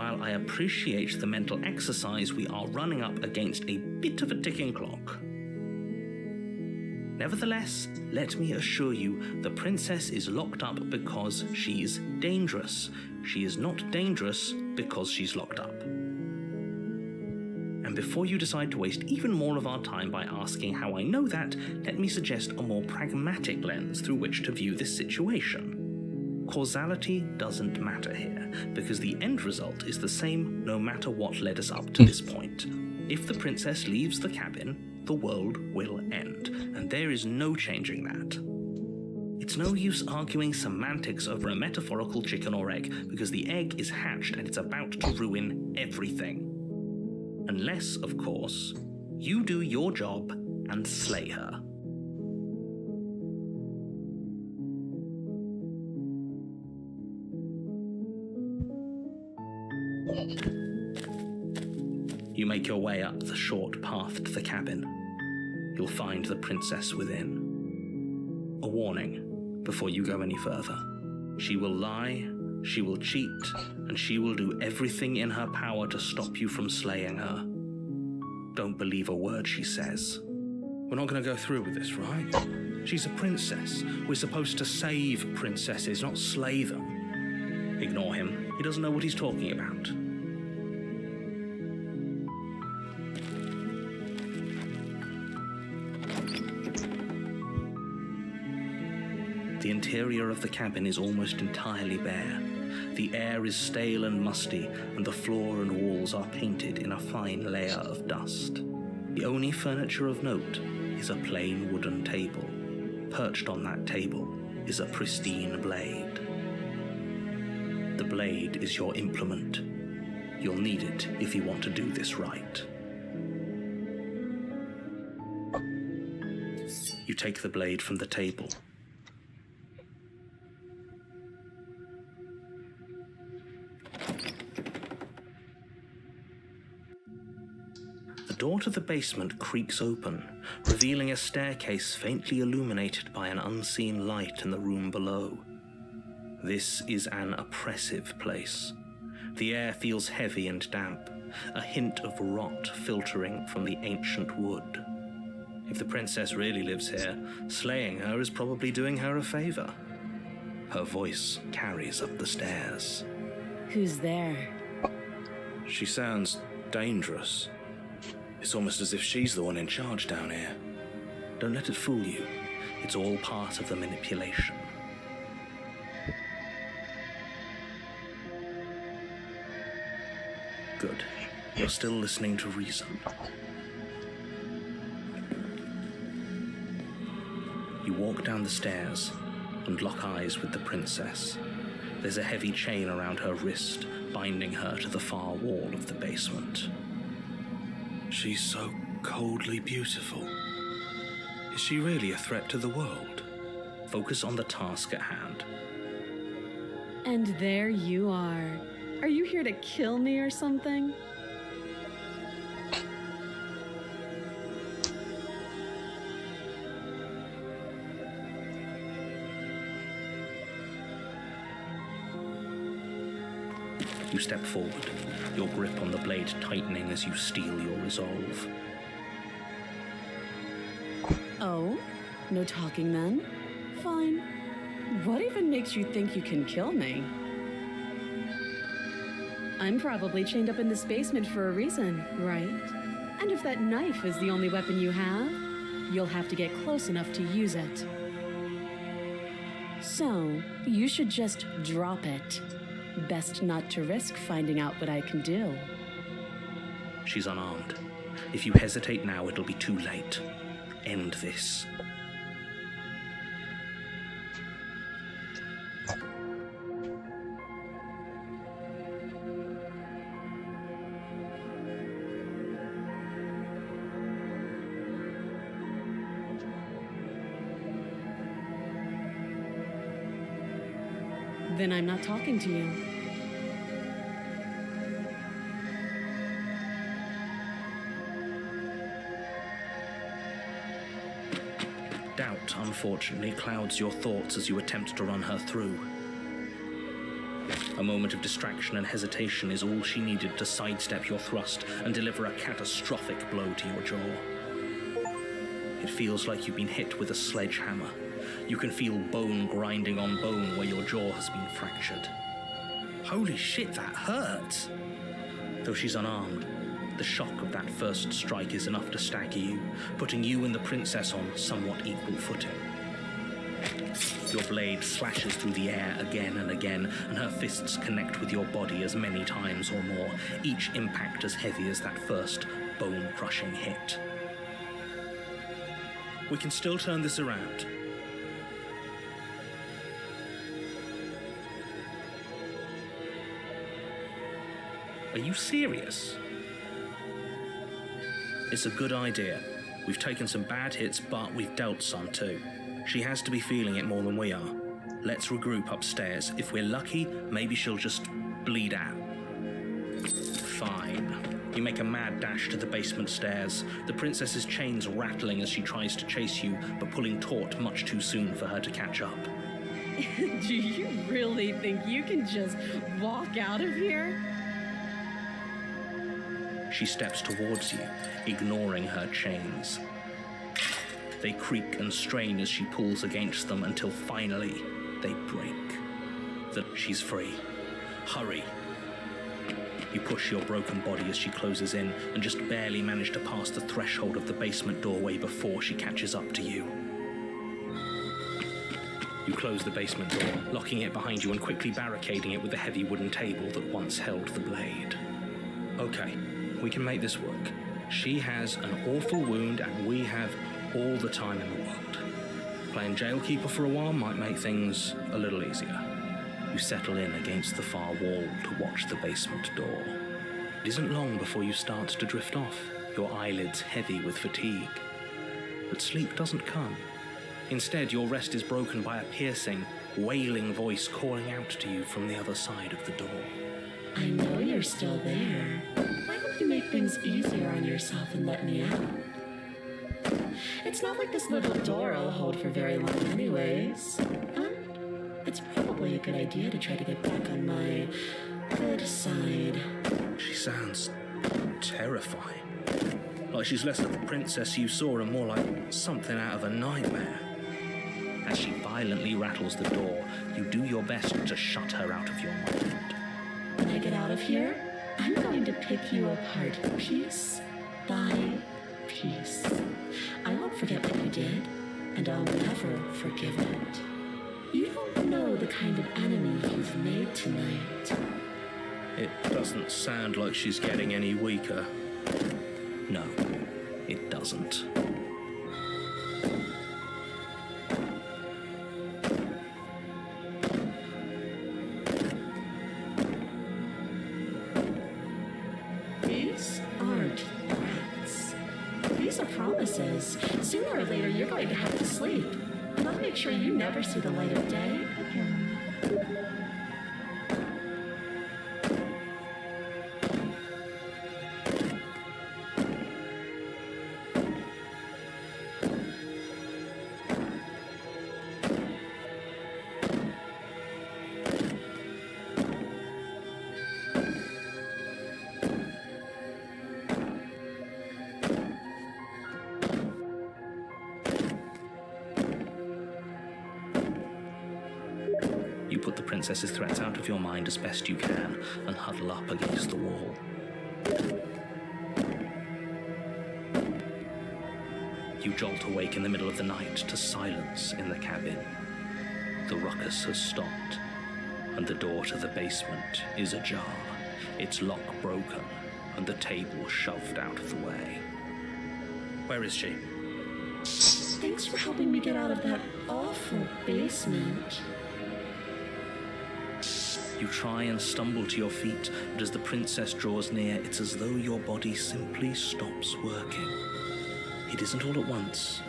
while I appreciate the mental exercise, we are running up against a bit of a ticking clock. Nevertheless, let me assure you, the princess is locked up because she's dangerous. She is not dangerous because she's locked up. And before you decide to waste even more of our time by asking how I know that, let me suggest a more pragmatic lens through which to view this situation. Causality doesn't matter here, because the end result is the same no matter what led us up to this point. If the princess leaves the cabin, the world will end, and there is no changing that. It's no use arguing semantics over a metaphorical chicken or egg, because the egg is hatched and it's about to ruin everything. Unless, of course, you do your job and slay her. You make your way up the short path to the cabin. You'll find the princess within. A warning before you go any further. She will lie, she will cheat, and she will do everything in her power to stop you from slaying her. Don't believe a word she says. We're not going to go through with this, right? She's a princess. We're supposed to save princesses, not slay them. Ignore him. He doesn't know what he's talking about. The interior of the cabin is almost entirely bare. The air is stale and musty, and the floor and walls are painted in a fine layer of dust. The only furniture of note is a plain wooden table. Perched on that table is a pristine blade. The blade is your implement. You'll need it if you want to do this right. You take the blade from the table. The door to the basement creaks open, revealing a staircase faintly illuminated by an unseen light in the room below. This is an oppressive place. The air feels heavy and damp, a hint of rot filtering from the ancient wood. If the princess really lives here, slaying her is probably doing her a favor. Her voice carries up the stairs. Who's there? She sounds dangerous. It's almost as if she's the one in charge down here. Don't let it fool you. It's all part of the manipulation. Good. You're still listening to reason. You walk down the stairs and lock eyes with the princess. There's a heavy chain around her wrist, binding her to the far wall of the basement. She's so coldly beautiful. Is she really a threat to the world? Focus on the task at hand. And there you are. Are you here to kill me or something? You step forward, your grip on the blade tightening as you steel your resolve. Oh? No talking then? Fine. What even makes you think you can kill me? I'm probably chained up in this basement for a reason, right? And if that knife is the only weapon you have, you'll have to get close enough to use it. So, you should just drop it. Best not to risk finding out what I can do. She's unarmed. If you hesitate now, it'll be too late. End this. Then I'm not talking to you. Doubt, unfortunately, clouds your thoughts as you attempt to run her through. A moment of distraction and hesitation is all she needed to sidestep your thrust and deliver a catastrophic blow to your jaw. It feels like you've been hit with a sledgehammer. You can feel bone grinding on bone where your jaw has been fractured. Holy shit, that hurts! Though she's unarmed, the shock of that first strike is enough to stagger you, putting you and the princess on somewhat equal footing. Your blade slashes through the air again and again, and her fists connect with your body as many times or more, each impact as heavy as that first bone-crushing hit. We can still turn this around. Are you serious? It's a good idea. We've taken some bad hits, but we've dealt some too. She has to be feeling it more than we are. Let's regroup upstairs. If we're lucky, maybe she'll just bleed out. Fine. You make a mad dash to the basement stairs, the princess's chains rattling as she tries to chase you, but pulling taut much too soon for her to catch up. Do you really think you can just walk out of here? She steps towards you, ignoring her chains. They creak and strain as she pulls against them until finally they break. She's free. Hurry. You push your broken body as she closes in and just barely manage to pass the threshold of the basement doorway before she catches up to you. You close the basement door, locking it behind you and quickly barricading it with the heavy wooden table that once held the blade. Okay, we can make this work. She has an awful wound and we have all the time in the world. Playing jailkeeper for a while might make things a little easier. You settle in against the far wall to watch the basement door. It isn't long before you start to drift off, your eyelids heavy with fatigue. But sleep doesn't come. Instead, your rest is broken by a piercing, wailing voice calling out to you from the other side of the door. I know you're still there. Why don't you make things easier on yourself and let me out? It's not like this little door will hold for very long anyways. It's probably a good idea to try to get back on my good side. She sounds terrifying. Like she's less of the princess you saw and more like something out of a nightmare. As she violently rattles the door, you do your best to shut her out of your mind. When I get out of here, I'm going to pick you apart piece by piece. I won't forget what you did, and I'll never forgive it. You don't know the kind of enemy you've made tonight. It doesn't sound like she's getting any weaker. No, it doesn't. These aren't threats. These are promises. Sooner or later, you're going to have to sleep. And I'll make sure you never see the light of day again. You put the princess's threats out of your mind as best you can and huddle up against the wall. You jolt awake in the middle of the night to silence in the cabin. The ruckus has stopped, and the door to the basement is ajar, its lock broken, and the table shoved out of the way. Where is she? Thanks for helping me get out of that awful basement. You try and stumble to your feet, but as the princess draws near, it's as though your body simply stops working. It isn't all at once.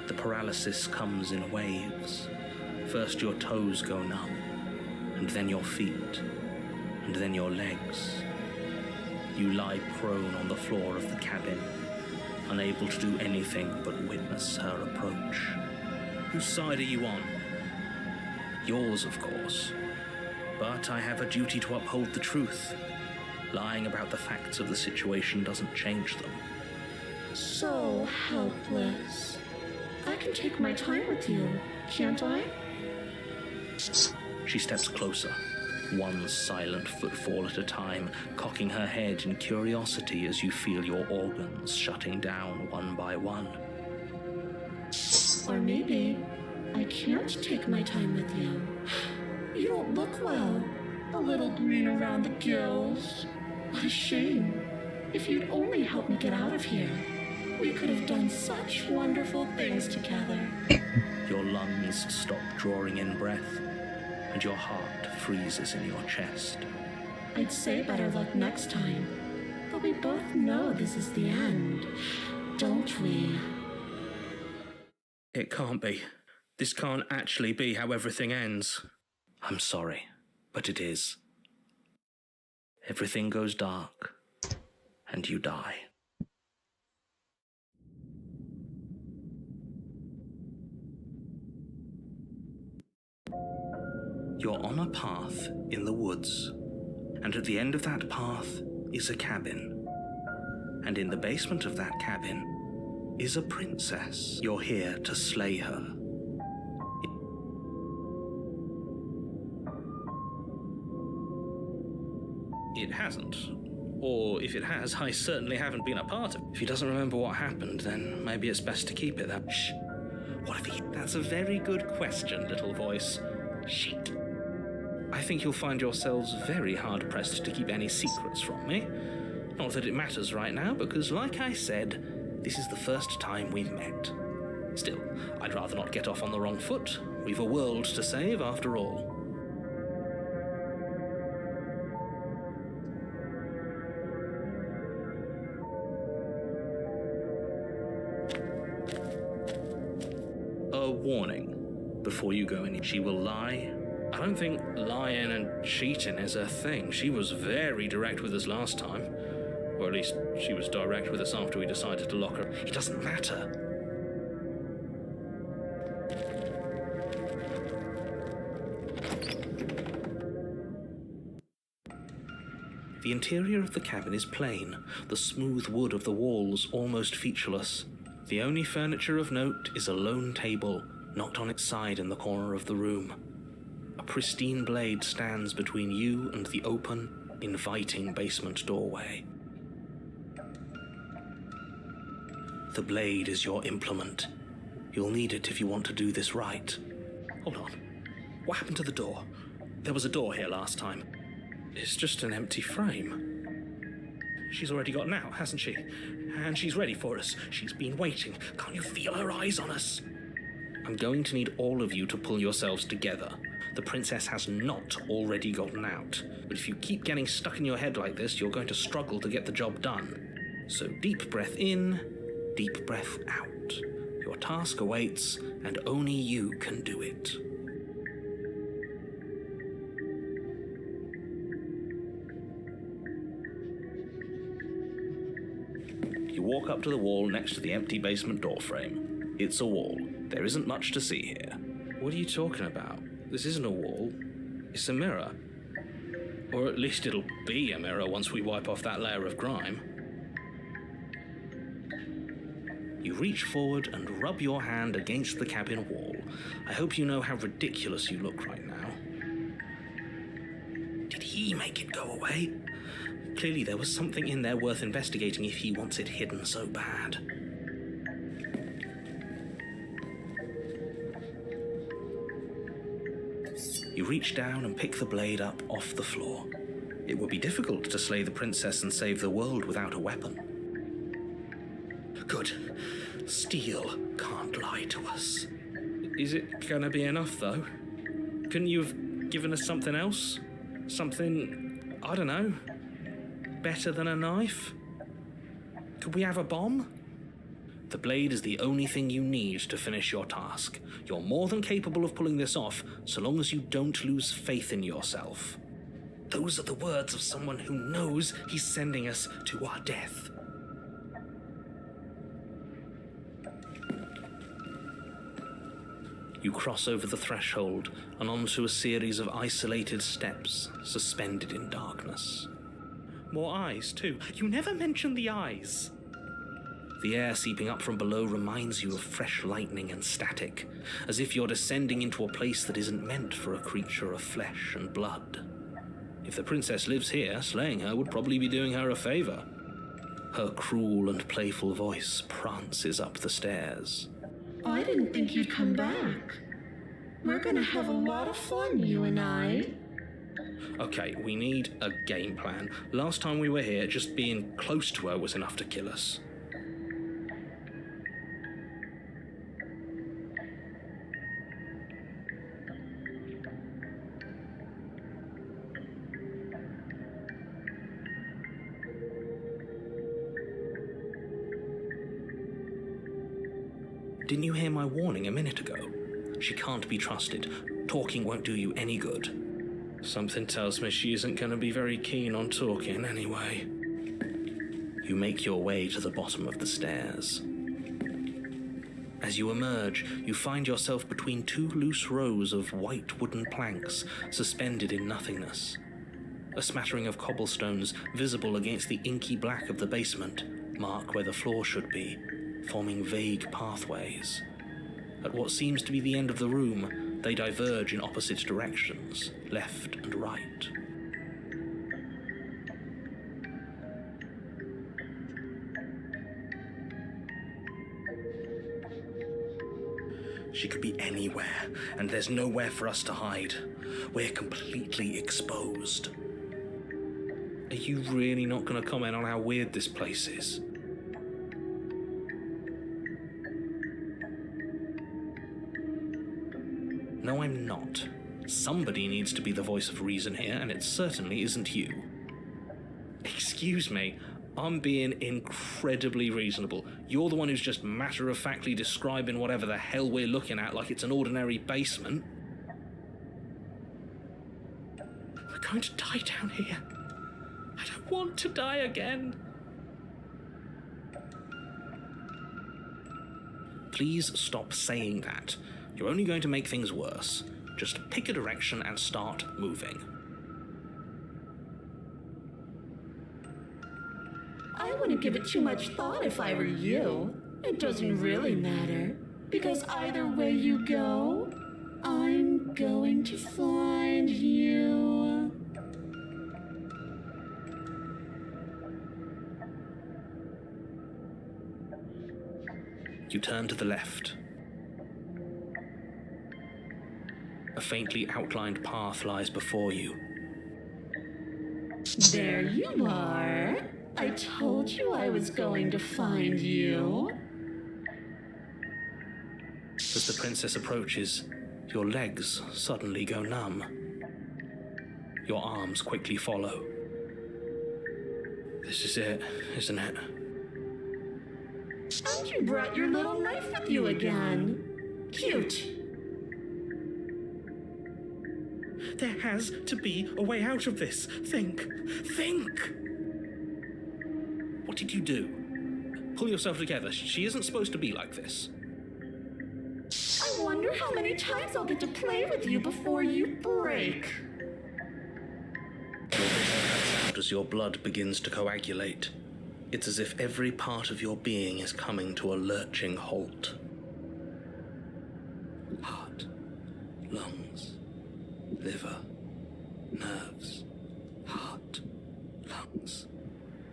The paralysis comes in waves. First your toes go numb, and then your feet, and then your legs. You lie prone on the floor of the cabin, unable to do anything but witness her approach. Whose side are you on? Yours, of course. But I have a duty to uphold the truth. Lying about the facts of the situation doesn't change them. So helpless. I can take my time with you, can't I? She steps closer, one silent footfall at a time, cocking her head in curiosity as you feel your organs shutting down one by one. Or maybe I can't take my time with you. You don't look well. A little green around the gills. What a shame. If you'd only helped me get out of here, we could have done such wonderful things together. Your lungs stop drawing in breath, and your heart freezes in your chest. I'd say better luck next time, but we both know this is the end, don't we? It can't be. This can't actually be how everything ends. I'm sorry, but it is. Everything goes dark, and you die. You're on a path in the woods, and at the end of that path is a cabin. And in the basement of that cabin is a princess. You're here to slay her. It hasn't. Or if it has, I certainly haven't been a part of it. If he doesn't remember what happened, then maybe it's best to keep it that. Shh. What if he... That's a very good question, little voice. Shit. I think you'll find yourselves very hard-pressed to keep any secrets from me. Not that it matters right now, because like I said, this is the first time we've met. Still, I'd rather not get off on the wrong foot. We've a world to save, after all. A warning before you go in. She will lie. I don't think lying and cheating is a thing. She was very direct with us last time. Or at least she was direct with us after we decided to lock her. It doesn't matter. The interior of the cabin is plain, the smooth wood of the walls almost featureless. The only furniture of note is a lone table, knocked on its side in the corner of the room. A pristine blade stands between you and the open, inviting basement doorway. The blade is your implement. You'll need it if you want to do this right. Hold on. What happened to the door? There was a door here last time. It's just an empty frame. She's already gotten out, hasn't she? And she's ready for us. She's been waiting. Can't you feel her eyes on us? I'm going to need all of you to pull yourselves together. The princess has not already gotten out. But if you keep getting stuck in your head like this, you're going to struggle to get the job done. So deep breath in, deep breath out. Your task awaits, and only you can do it. You walk up to the wall next to the empty basement door frame. It's a wall. There isn't much to see here. What are you talking about? This isn't a wall. It's a mirror. Or at least it'll be a mirror once we wipe off that layer of grime. You reach forward and rub your hand against the cabin wall. I hope you know how ridiculous you look right now. Did he make it go away? Clearly there was something in there worth investigating if he wants it hidden so bad. You reach down and pick the blade up off the floor. It would be difficult to slay the princess and save the world without a weapon. Good. Steel can't lie to us. Is it gonna be enough, though? Couldn't you have given us something else? Something, I don't know, better than a knife? Could we have a bomb? The blade is the only thing you need to finish your task. You're more than capable of pulling this off, so long as you don't lose faith in yourself. Those are the words of someone who knows he's sending us to our death. You cross over the threshold and onto a series of isolated steps suspended in darkness. More eyes, too. You never mention the eyes. The air seeping up from below reminds you of fresh lightning and static, as if you're descending into a place that isn't meant for a creature of flesh and blood. If the princess lives here, slaying her would probably be doing her a favor. Her cruel and playful voice prances up the stairs. I didn't think you'd come back. We're gonna have a lot of fun, you and I. Okay, we need a game plan. Last time we were here, just being close to her was enough to kill us. Didn't you hear my warning a minute ago? She can't be trusted. Talking won't do you any good. Something tells me she isn't going to be very keen on talking anyway. You make your way to the bottom of the stairs. As you emerge, you find yourself between two loose rows of white wooden planks suspended in nothingness. A smattering of cobblestones, visible against the inky black of the basement, mark where the floor should be, forming vague pathways. At what seems to be the end of the room, they diverge in opposite directions, left and right. She could be anywhere, and there's nowhere for us to hide. We're completely exposed. Are you really not going to comment on how weird this place is? No, I'm not. Somebody needs to be the voice of reason here, and it certainly isn't you. Excuse me, I'm being incredibly reasonable. You're the one who's just matter-of-factly describing whatever the hell we're looking at like it's an ordinary basement. We're going to die down here. I don't want to die again. Please stop saying that. You're only going to make things worse. Just pick a direction and start moving. I wouldn't give it too much thought if I were you. It doesn't really matter, because either way you go, I'm going to find you. You turn to the left. A faintly outlined path lies before you. There you are. I told you I was going to find you. As the princess approaches, your legs suddenly go numb. Your arms quickly follow. This is it, isn't it? And you brought your little knife with you again. Cute. There has to be a way out of this. Think. What did you do? Pull yourself together. She isn't supposed to be like this. I wonder how many times I'll get to play with you before you break. As your blood begins to coagulate, it's as if every part of your being is coming to a lurching halt. Heart, lungs, liver, nerves, heart, lungs.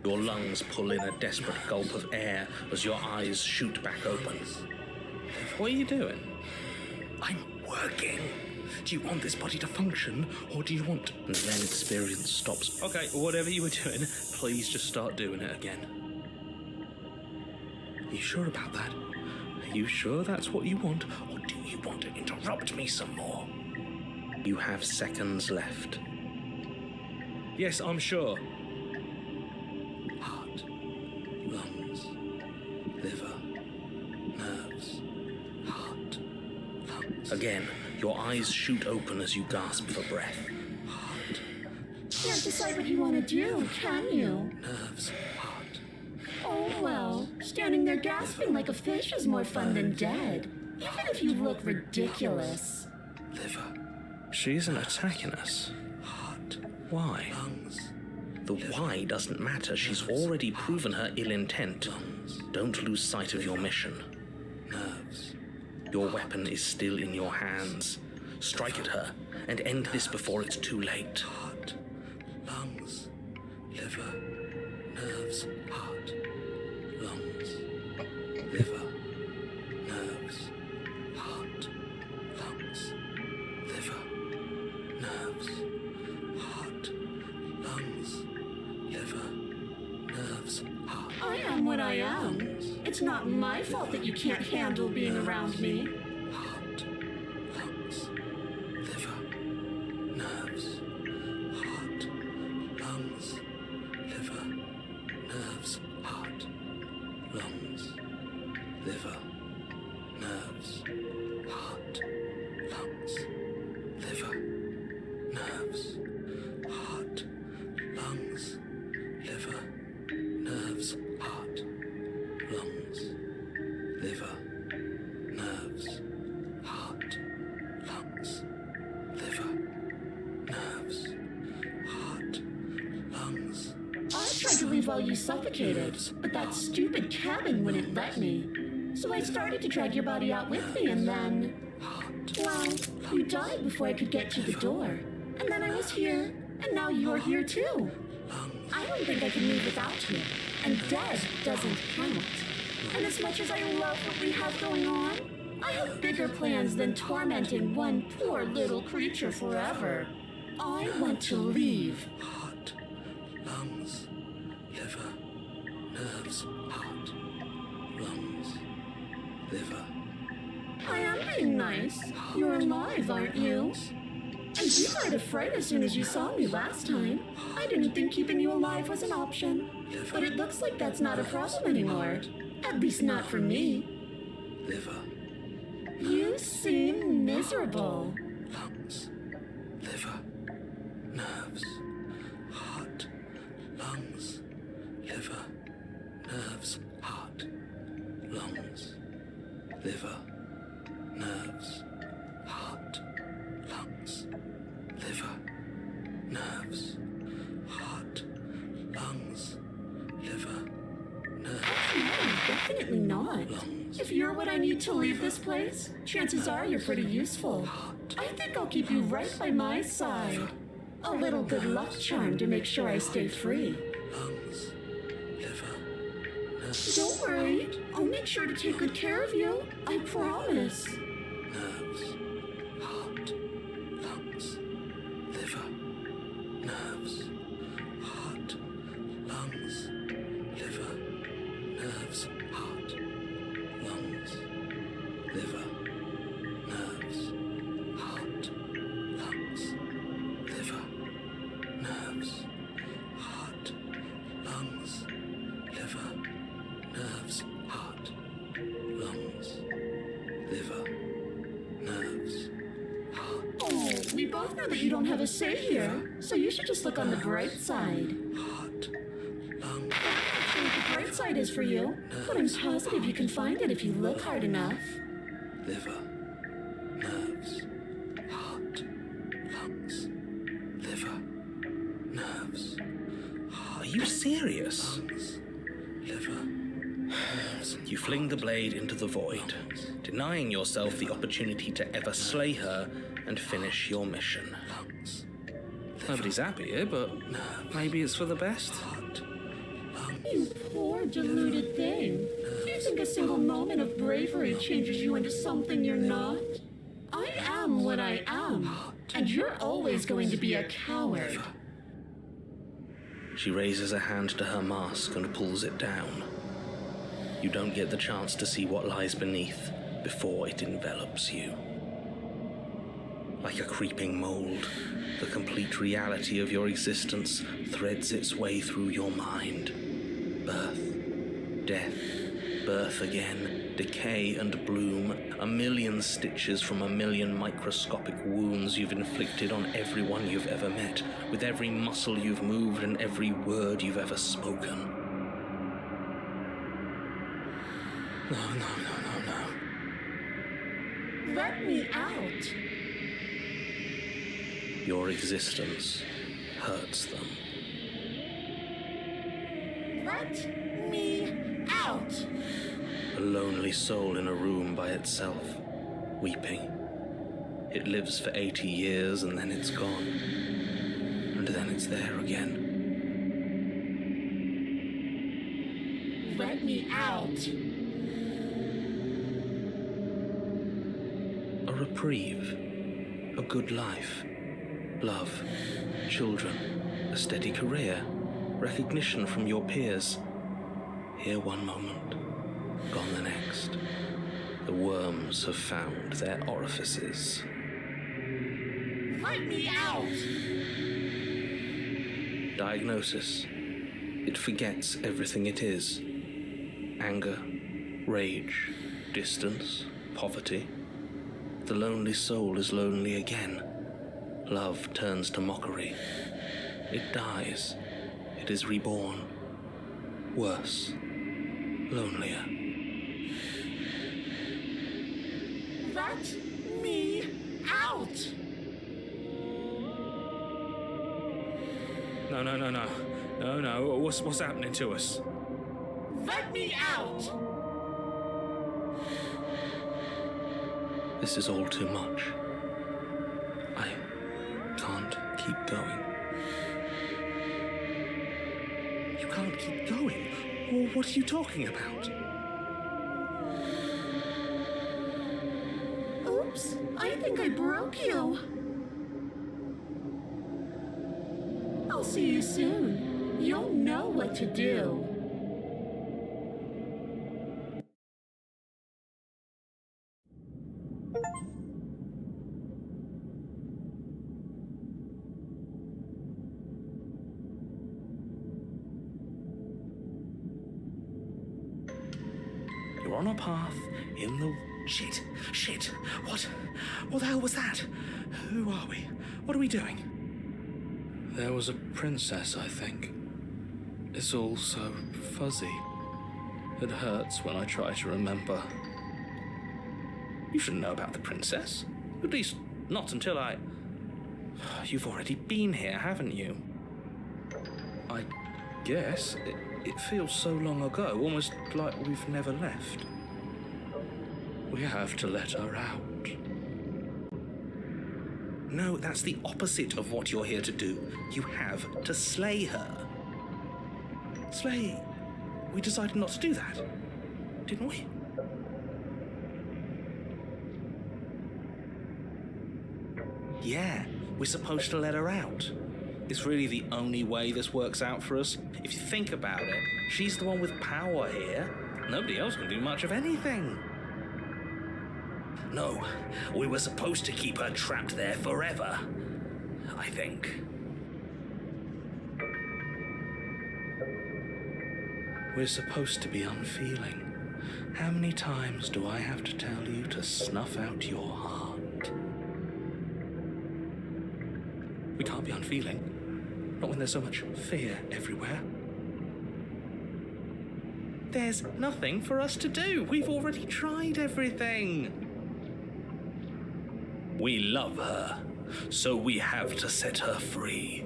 Your lungs pull in a desperate gulp of air as your eyes shoot back open. What are you doing? I'm working. Do you want this body to function, or do you want... And then experience stops. Okay, whatever you were doing, please just start doing it again. Are you sure about that? Are you sure that's what you want, or do you want to interrupt me some more? You have seconds left. Yes, I'm sure. Heart, lungs, liver, nerves, heart, lungs. Again, your eyes shoot open as you gasp for breath. Heart, Can't decide what you want to do, can you? nerves, heart. Oh well, standing there gasping like a fish is more fun than dead. Even if you look ridiculous. Liver. She isn't attacking us. Heart. Why? Lungs. The why doesn't matter. She's already proven her ill intent. Don't lose sight of your mission. Nerves. Your weapon is still in your hands. Strike at her and end this before it's too late. Heart. Lungs. Liver. Nerves. Heart. Lungs. Liver. Nerves. Heart. Lungs. Liver. Nerves. Heart. Lungs. Liver. Nerves. Heart. I am what I am. It's not my fault that you can't handle being around me. Heart. Lungs. Liver. Nerves. Heart. Lungs. Liver. Nerves. Heart. Lungs. Liver. Nerves. Heart. Lungs. Liver. Nerves. Heart. Lungs. Liver. Nerves. Heart. Lungs. Liver. Nerves. Heart. Lungs. Liver. Nerves. Heart. Lungs. I tried to leave while you suffocated, but that stupid cabin wouldn't let me. So I started to drag your body out with me, and then... Well, you died before I could get to the door. And then I was here, and now you're here too. I don't think I can leave without you. And dead doesn't count. And as much as I love what we have going on, I have bigger plans than tormenting one poor little creature forever. I want to leave. Heart. Lungs. Liver. Nerves. Heart. Lungs. Liver. I am being nice. You're alive, aren't you? And you got afraid as soon as you saw me last time. I didn't think keeping you alive was an option. But it looks like that's not a problem anymore. At least not for me. Liver. You seem miserable. Lungs. Liver. Nerves. Heart. Lungs. Liver. Nerves. Heart. Lungs. Liver. Nerves. Heart. Lungs. Liver. Nerves. Heart. Lungs. Liver. Nerves. Definitely not. If you're what I need to leave this place, chances are you're pretty useful. I think I'll keep you right by my side. A little good luck charm to make sure I stay free. Lungs. Liver. Nerves. Don't worry, I'll make sure to take good care of you. I promise. Nerves. Heart. Lungs. Liver. Nerves. Heart. Lungs. Liver. Nerves. Heart. Lungs. Liver. Nerves. Heart. Lungs. Liver. Nerves. Heart. Lungs. Liver. Nerves. Heart. Lungs. Liver. Nerves. Heart. Oh, we both know that you don't have a say here, so you should just look on the bright side. Heart. Lungs. I'm not sure what the bright side is for you, but I'm positive you can find it if you look hard enough. Liver. Nerves. Heart. Lungs. Liver. Nerves. Are you serious? Lungs. Liver. Nerves. You fling the blade into the void, denying yourself the opportunity to ever slay her and finish your mission. Lungs. Nobody's happy here, but maybe it's for the best. Heart. Lungs. You poor deluded thing. Do you think a single moment of bravery changes you into something you're not? I am what I am, and you're always going to be a coward. She raises a hand to her mask and pulls it down. You don't get the chance to see what lies beneath before it envelops you. Like a creeping mold, the complete reality of your existence threads its way through your mind. Birth, death, birth again, decay and bloom, a million stitches from a million microscopic wounds you've inflicted on everyone you've ever met, with every muscle you've moved and every word you've ever spoken. No. Let me out. Your existence hurts them. Let me out. A lonely soul in a room by itself, weeping. It lives for 80 years and then it's gone. And then it's there again. Let me out. A reprieve, a good life, love, children, a steady career, recognition from your peers. Here one moment, gone the next. The worms have found their orifices. Let me out. Diagnosis. It forgets everything it is. Anger, rage, distance, poverty. The lonely soul is lonely again. Love turns to mockery. It dies. It is reborn. Worse. Lonelier. Let me out. No. What's happening to us? Let me out. This is all too much. I can't keep going. You can't keep going? Well, what are you talking about? Oops, I think I broke you. I'll see you soon. You'll know what to do. You're on a path in the... Shit. What the hell was that? Who are we? What are we doing? There was a princess, I think. It's all so fuzzy. It hurts when I try to remember. You shouldn't know about the princess. At least, not until I... You've already been here, haven't you? I guess. It feels so long ago, almost like we've never left. We have to let her out. No, that's the opposite of what you're here to do. You have to slay her. Slay? We decided not to do that, didn't we? Yeah, we're supposed to let her out. It's really the only way this works out for us. If you think about it, she's the one with power here. Nobody else can do much of anything. No, we were supposed to keep her trapped there forever, I think. We're supposed to be unfeeling. How many times do I have to tell you to snuff out your heart? We can't be unfeeling. Not when there's so much fear everywhere. There's nothing for us to do. We've already tried everything. We love her, so we have to set her free.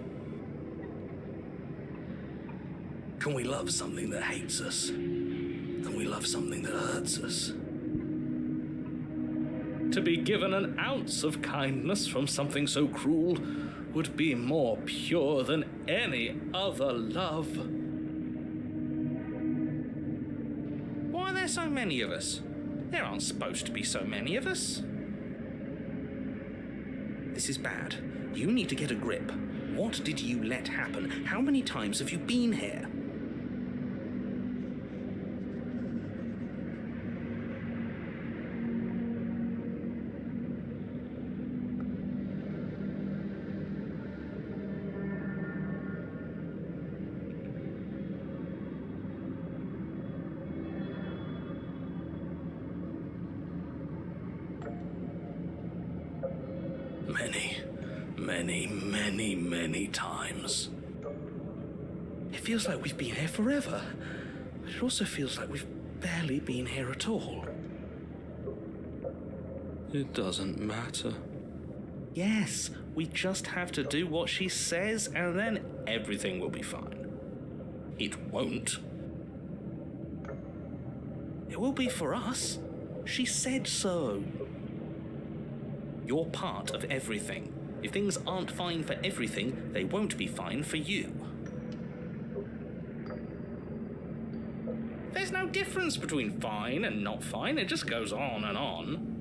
Can we love something that hates us? Can we love something that hurts us? To be given an ounce of kindness from something so cruel would be more pure than any other love. Why are there so many of us? There aren't supposed to be so many of us. This is bad. You need to get a grip. What did you let happen? How many times have you been here? Many times. It feels like we've been here forever, but it also feels like we've barely been here at all. It doesn't matter. Yes, we just have to do what she says and then everything will be fine. It won't. It will be for us. She said so. You're part of everything. If things aren't fine for everything, they won't be fine for you. There's no difference between fine and not fine. It just goes on and on.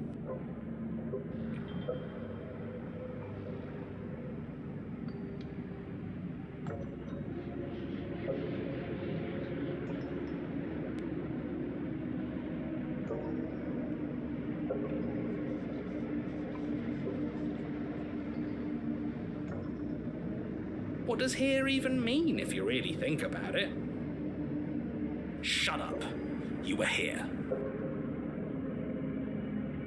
What does here even mean if you really think about it? Shut up. You were here.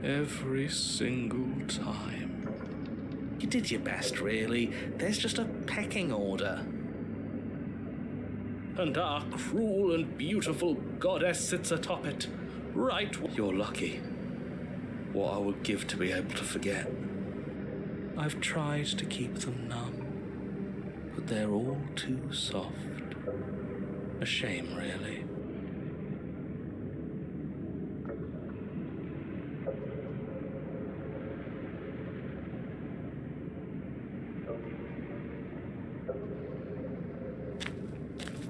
Every single time. You did your best, really. There's just a pecking order. And our cruel and beautiful goddess sits atop it. Right. You're lucky. What I would give to be able to forget. I've tried to keep them numb, but they're all too soft. A shame, really.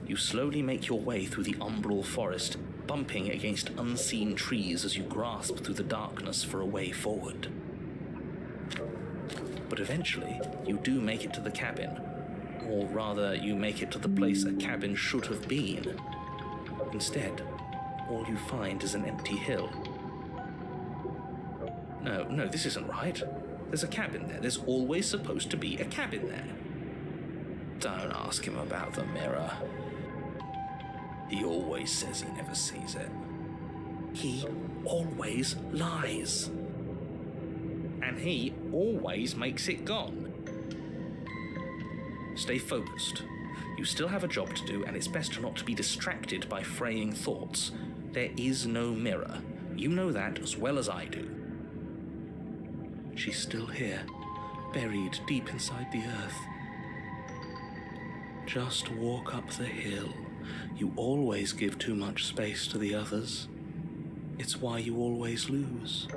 You slowly make your way through the umbral forest, bumping against unseen trees as you grasp through the darkness for a way forward. But eventually, you do make it to the cabin. Or rather, you make it to the place a cabin should have been. Instead, all you find is an empty hill. No, this isn't right. There's a cabin there. There's always supposed to be a cabin there. Don't ask him about the mirror. He always says he never sees it. He always lies. And he always makes it gone. Stay focused. You still have a job to do, and it's best not to be distracted by fraying thoughts. There is no mirror. You know that as well as I do. She's still here, buried deep inside the earth. Just walk up the hill. You always give too much space to the others. It's why you always lose.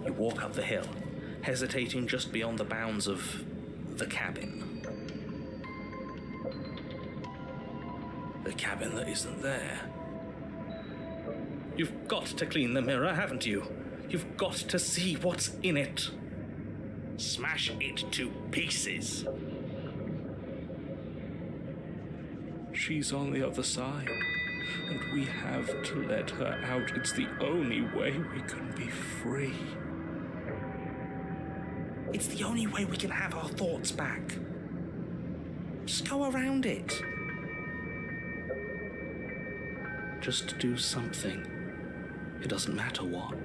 You walk up the hill, hesitating just beyond the bounds of the cabin. The cabin that isn't there. You've got to clean the mirror, haven't you? You've got to see what's in it. Smash it to pieces. She's on the other side, and we have to let her out. It's the only way we can be free. It's the only way we can have our thoughts back. Just go around it. Just do something. It doesn't matter what.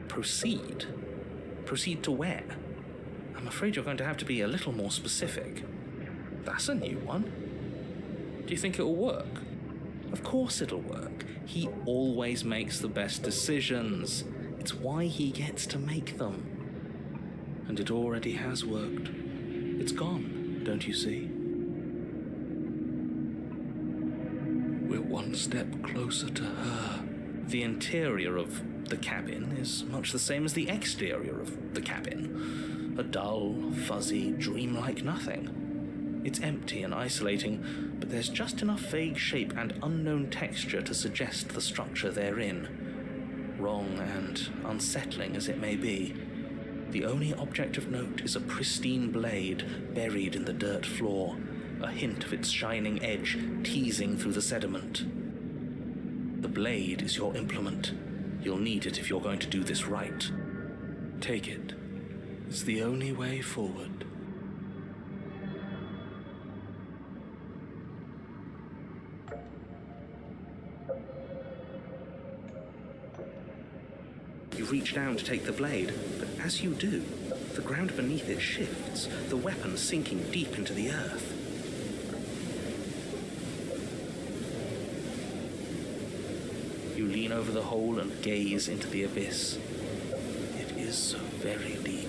Proceed? Proceed to where? I'm afraid you're going to have to be a little more specific. That's a new one. Do you think it'll work? Of course it'll work. He always makes the best decisions. It's why he gets to make them. And it already has worked. It's gone, don't you see? We're one step closer to her. The interior of the cabin is much the same as the exterior of the cabin. A dull, fuzzy, dreamlike nothing. It's empty and isolating, but there's just enough vague shape and unknown texture to suggest the structure they're in. Wrong and unsettling as it may be, the only object of note is a pristine blade buried in the dirt floor, a hint of its shining edge teasing through the sediment. The blade is your implement. You'll need it if you're going to do this right. Take it. It's the only way forward. You reach down to take the blade, but as you do, the ground beneath it shifts, the weapon sinking deep into the earth. You lean over the hole and gaze into the abyss. It is so very deep.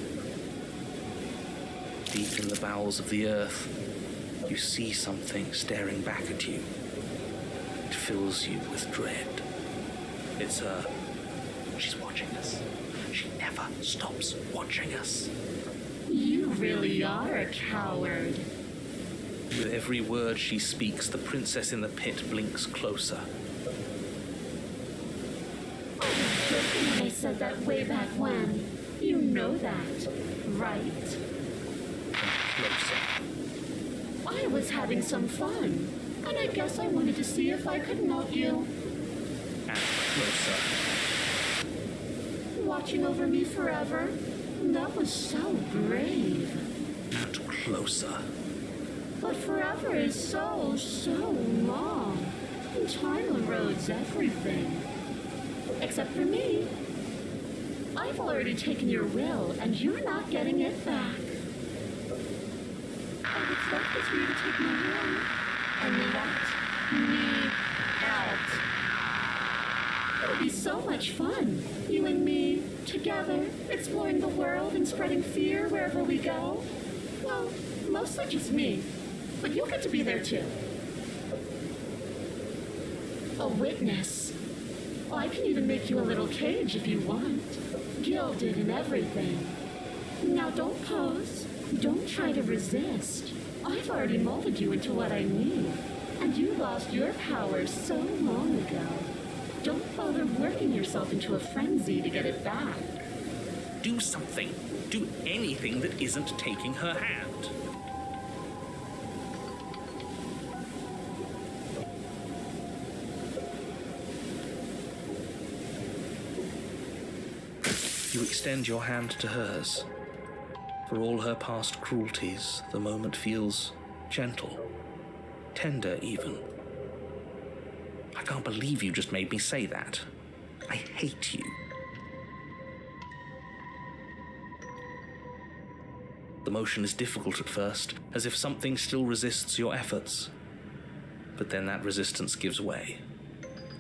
Deep in the bowels of the earth, you see something staring back at you. It fills you with dread. It's her. She's watching us. She never stops watching us. You really are a coward. With every word she speaks, the princess in the pit blinks closer. I said that way back when. You know that, right? Closer. I was having some fun, and I guess I wanted to see if I could melt you. And closer. Watching over me forever? That was so brave. And closer. But forever is so, so long. And time erodes everything. Except for me. I've already taken your will, and you're not getting it back. All that's left is for you to take my will and let me out. It'll be so much fun, you and me, together, exploring the world and spreading fear wherever we go. Well, mostly just me, but you'll get to be there too. A witness. Oh, I can even make you a little cage if you want. Gilded and everything. Now don't pose. Don't try to resist. I've already molded you into what I need. And you lost your power so long ago. Don't bother working yourself into a frenzy to get it back. Do something. Do anything that isn't taking her hand. You extend your hand to hers. For all her past cruelties, the moment feels gentle, tender even. I can't believe you just made me say that. I hate you. The motion is difficult at first, as if something still resists your efforts. But then that resistance gives way,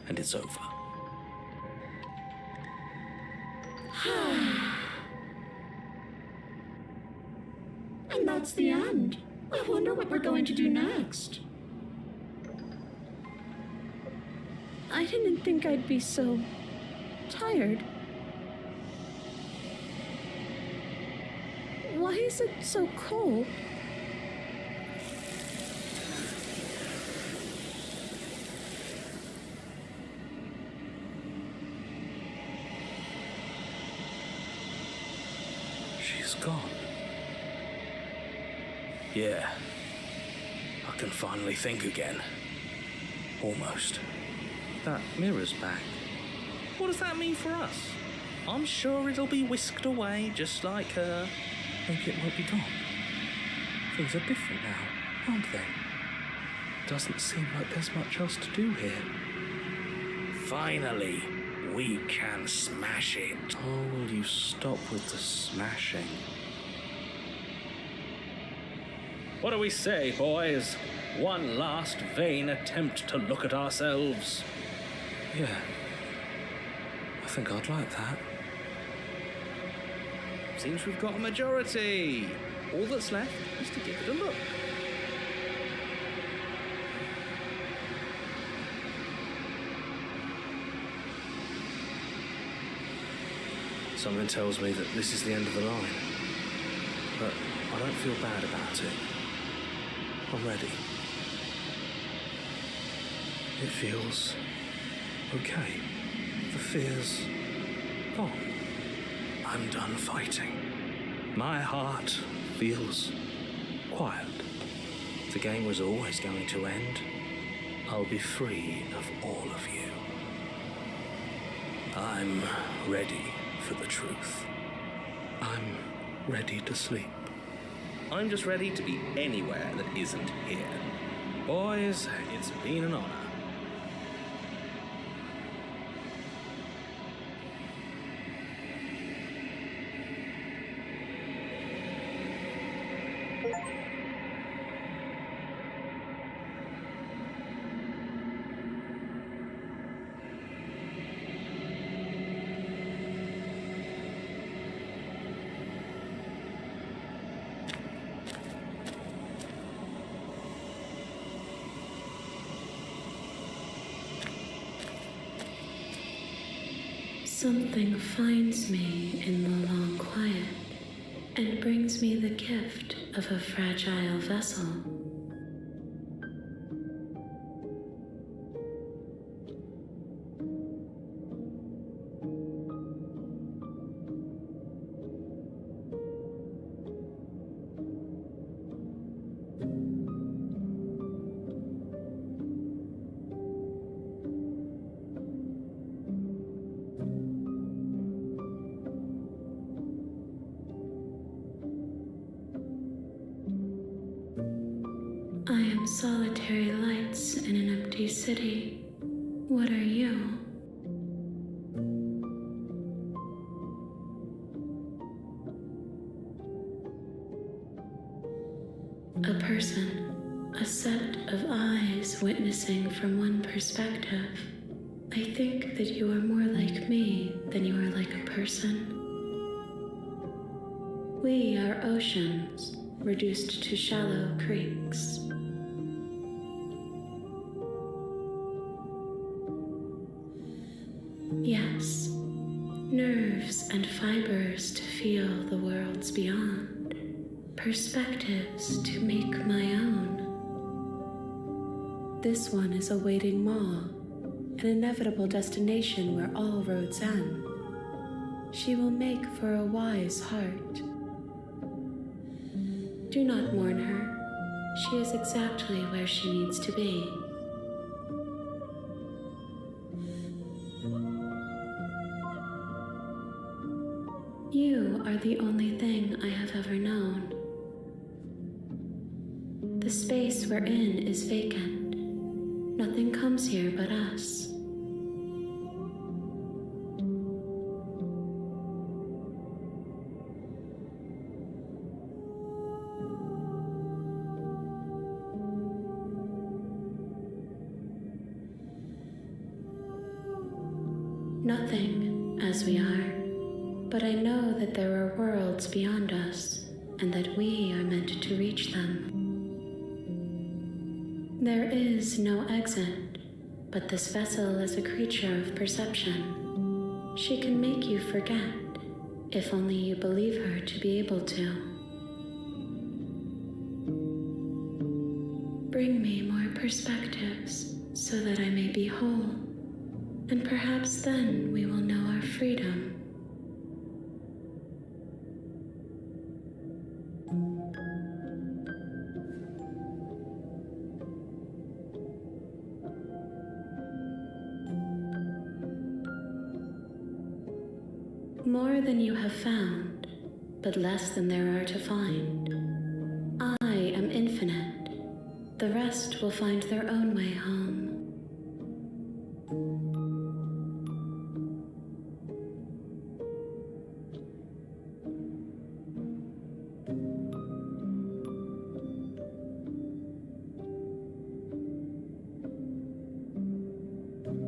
and it's over. And that's the end. I wonder what we're going to do next. I didn't think I'd be so tired. Why is it so cold? She's gone. Yeah. I can finally think again. Almost. That mirror's back. What does that mean for us? I'm sure it'll be whisked away just like her. Think it might be gone. Things are different now, aren't they? Doesn't seem like there's much else to do here. Finally, we can smash it. Oh, will you stop with the smashing? What do we say, boys? One last vain attempt to look at ourselves. Yeah. I think I'd like that. Seems we've got a majority. All that's left is to give it a look. Something tells me that this is the end of the line. But I don't feel bad about it. I'm ready. It feels okay. The fear's gone. I'm done fighting. My heart feels quiet. The game was always going to end. I'll be free of all of you. I'm ready for the truth. I'm ready to sleep. I'm just ready to be anywhere that isn't here. Boys, it's been an honor. Something finds me in the long quiet and brings me the gift of a fragile vessel. I am solitary lights in an empty city. What are you? A person, a set of eyes witnessing from one perspective. I think that you are more like me than you are like a person. We are oceans, reduced to shallow creeks. Yes, nerves and fibers to feel the worlds beyond, perspectives to make my own. This one is awaiting Maw, an inevitable destination where all roads end. She will make for a wise heart. Do not mourn her. She is exactly where she needs to be. You are the only thing I have ever known. The space we're in is vacant. Nothing comes here but us. Nothing, as we are, but I know that there are worlds beyond us, and that we are meant to reach them. There is no exit, but this vessel is a creature of perception. She can make you forget, if only you believe her to be able to. Bring me more perspectives, so that I may be whole, and perhaps then we will know our freedom. More than you have found, but less than there are to find. I am infinite. The rest will find their own way home.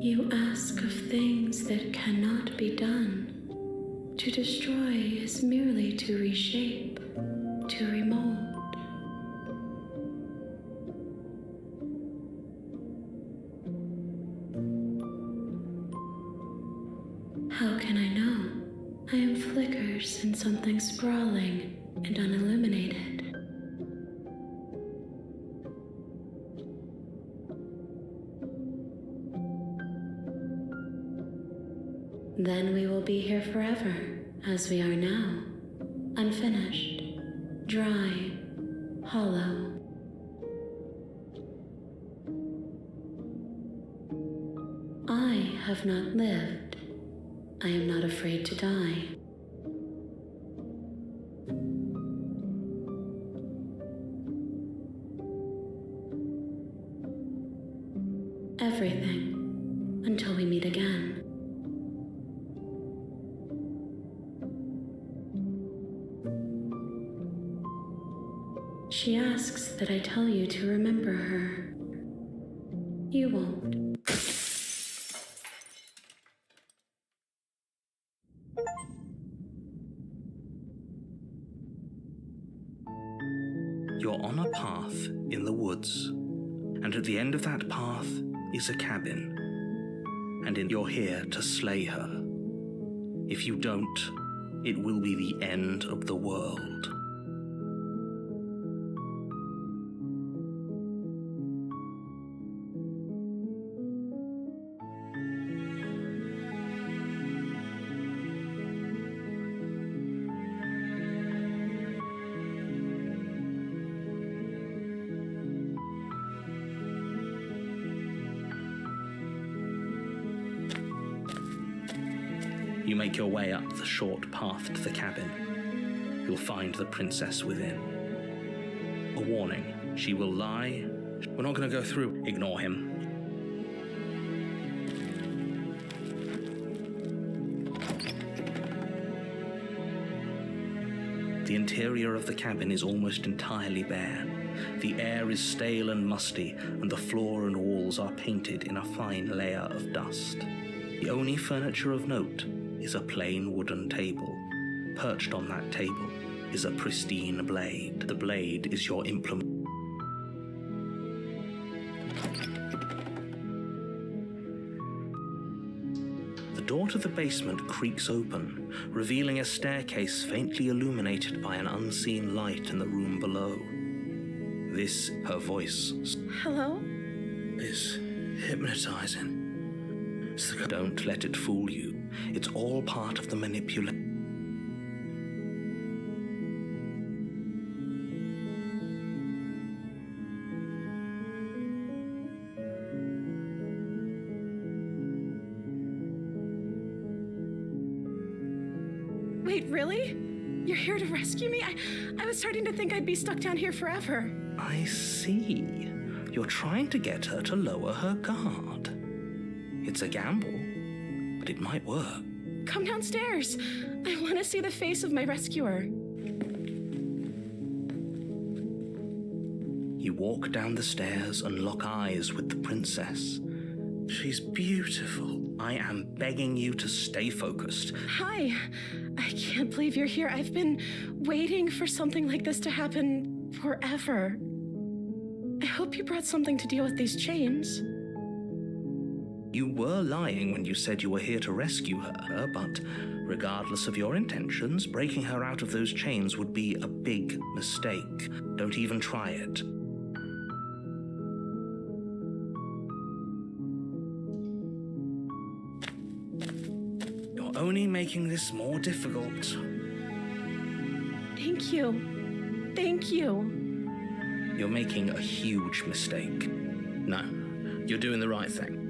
You ask of things that cannot be done. To destroy is merely to reshape, to remold. How can I know? I am flickers in something sprawling and unilluminated. Then we will be here forever, as we are now, unfinished, dry, hollow. I have not lived. I am not afraid to die. Everything, until we meet again. She asks that I tell you to remember her. You won't. You're on a path in the woods, and at the end of that path is a cabin, and you're here to slay her. If you don't, it will be the end of the world. You make your way up the short path to the cabin. You'll find the princess within. A warning, she will lie. We're not going to go through. Ignore him. The interior of the cabin is almost entirely bare. The air is stale and musty, and the floor and walls are painted in a fine layer of dust. The only furniture of note is a plain wooden table. Perched on that table is a pristine blade. The blade is your implement. The door to the basement creaks open, revealing a staircase faintly illuminated by an unseen light in the room below. This, her voice, Hello? is hypnotizing. So don't let it fool you. It's all part of the manipulation. Wait, really? You're here to rescue me? I was starting to think I'd be stuck down here forever. I see. You're trying to get her to lower her guard. It's a gamble, but it might work. Come downstairs. I want to see the face of my rescuer. You walk down the stairs and lock eyes with the princess. She's beautiful. I am begging you to stay focused. Hi. I can't believe you're here. I've been waiting for something like this to happen forever. I hope you brought something to deal with these chains. You were lying when you said you were here to rescue her, but regardless of your intentions, breaking her out of those chains would be a big mistake. Don't even try it. You're only making this more difficult. Thank you. Thank you. You're making a huge mistake. No, you're doing the right thing.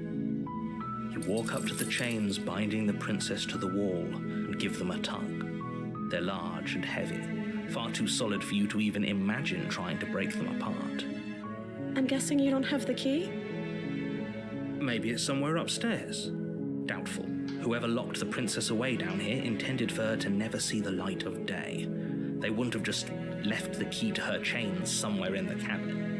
You walk up to the chains binding the princess to the wall and give them a tug. They're large and heavy, far too solid for you to even imagine trying to break them apart. I'm guessing you don't have the key? Maybe it's somewhere upstairs. Doubtful. Whoever locked the princess away down here intended for her to never see the light of day. They wouldn't have just left the key to her chains somewhere in the cabin.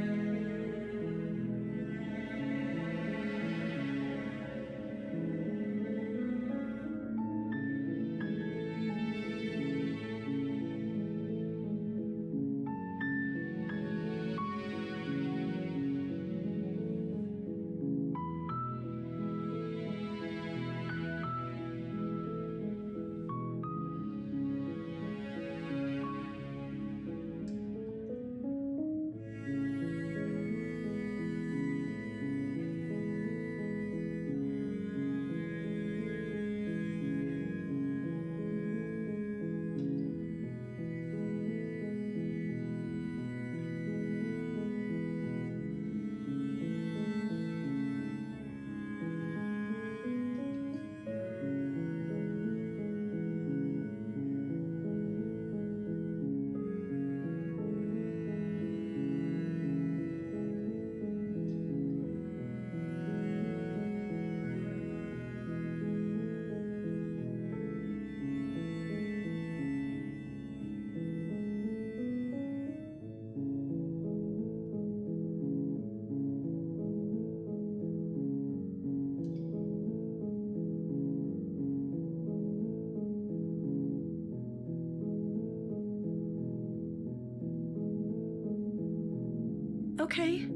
Okay,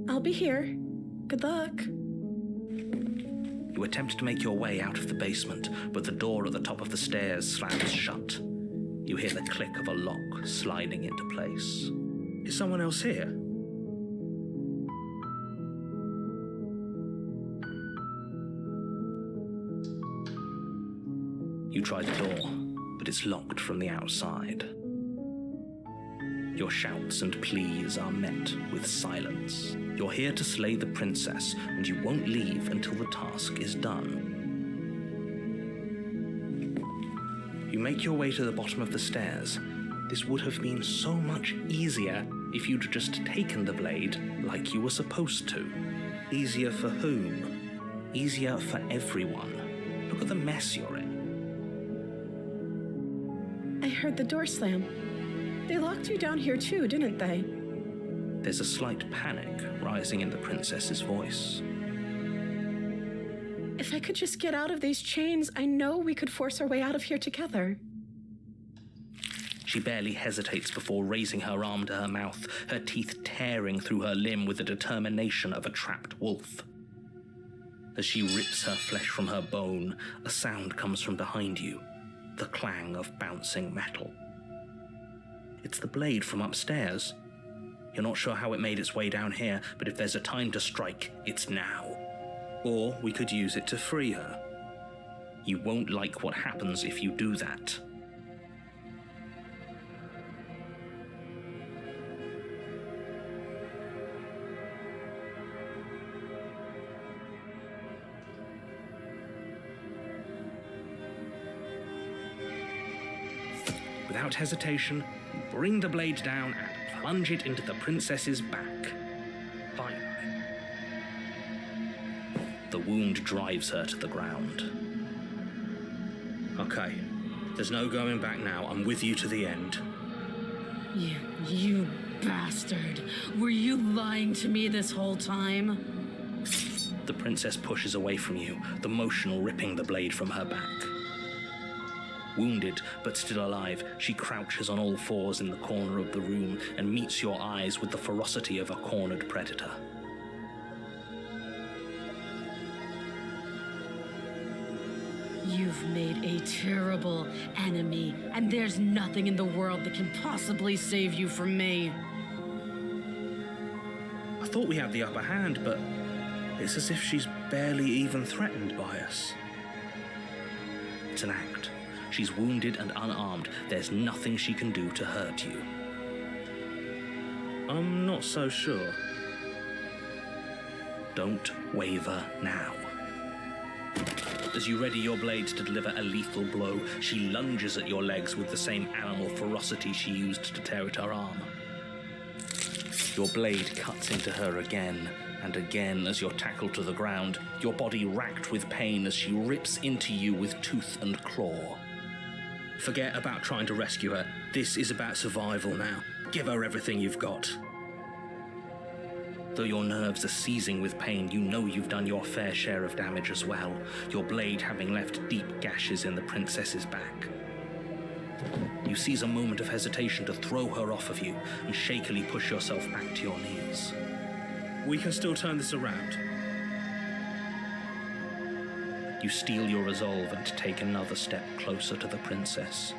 I'll be here. Good luck. You You attempt to make your way out of the basement, but the door at the top of the stairs slams shut. You hear the click of a lock sliding into place. Is someone else here? You try the door, but it's locked from the outside. Your shouts and pleas are met with silence. You're here to slay the princess, and you won't leave until the task is done. You make your way to the bottom of the stairs. This would have been so much easier if you'd just taken the blade like you were supposed to. Easier for whom? Easier for everyone. Look at the mess you're in. I heard the door slam. They locked you down here too, didn't they? There's a slight panic rising in the princess's voice. If I could just get out of these chains, I know we could force our way out of here together. She barely hesitates before raising her arm to her mouth, her teeth tearing through her limb with the determination of a trapped wolf. As she rips her flesh from her bone, a sound comes from behind you, the clang of bouncing metal. It's the blade from upstairs. You're not sure how it made its way down here, but if there's a time to strike, it's now. Or we could use it to free her. You won't like what happens if you do that. Without hesitation, you bring the blade down and plunge it into the princess's back. Finally. The wound drives her to the ground. Okay, there's no going back now. I'm with you to the end. You bastard. Were you lying to me this whole time? The princess pushes away from you, the motion ripping the blade from her back. Wounded, but still alive, she crouches on all fours in the corner of the room and meets your eyes with the ferocity of a cornered predator. You've made a terrible enemy, and there's nothing in the world that can possibly save you from me. I thought we had the upper hand, but it's as if she's barely even threatened by us. It's an act. She's wounded and unarmed. There's nothing she can do to hurt you. I'm not so sure. Don't waver now. As you ready your blade to deliver a lethal blow, she lunges at your legs with the same animal ferocity she used to tear at her arm. Your blade cuts into her again and again as you're tackled to the ground, your body racked with pain as she rips into you with tooth and claw. Forget about trying to rescue her. This is about survival now. Give her everything you've got. Though your nerves are seizing with pain, you know you've done your fair share of damage as well, your blade having left deep gashes in the princess's back. You seize a moment of hesitation to throw her off of you and shakily push yourself back to your knees. We can still turn this around. You steel your resolve and take another step closer to the princess.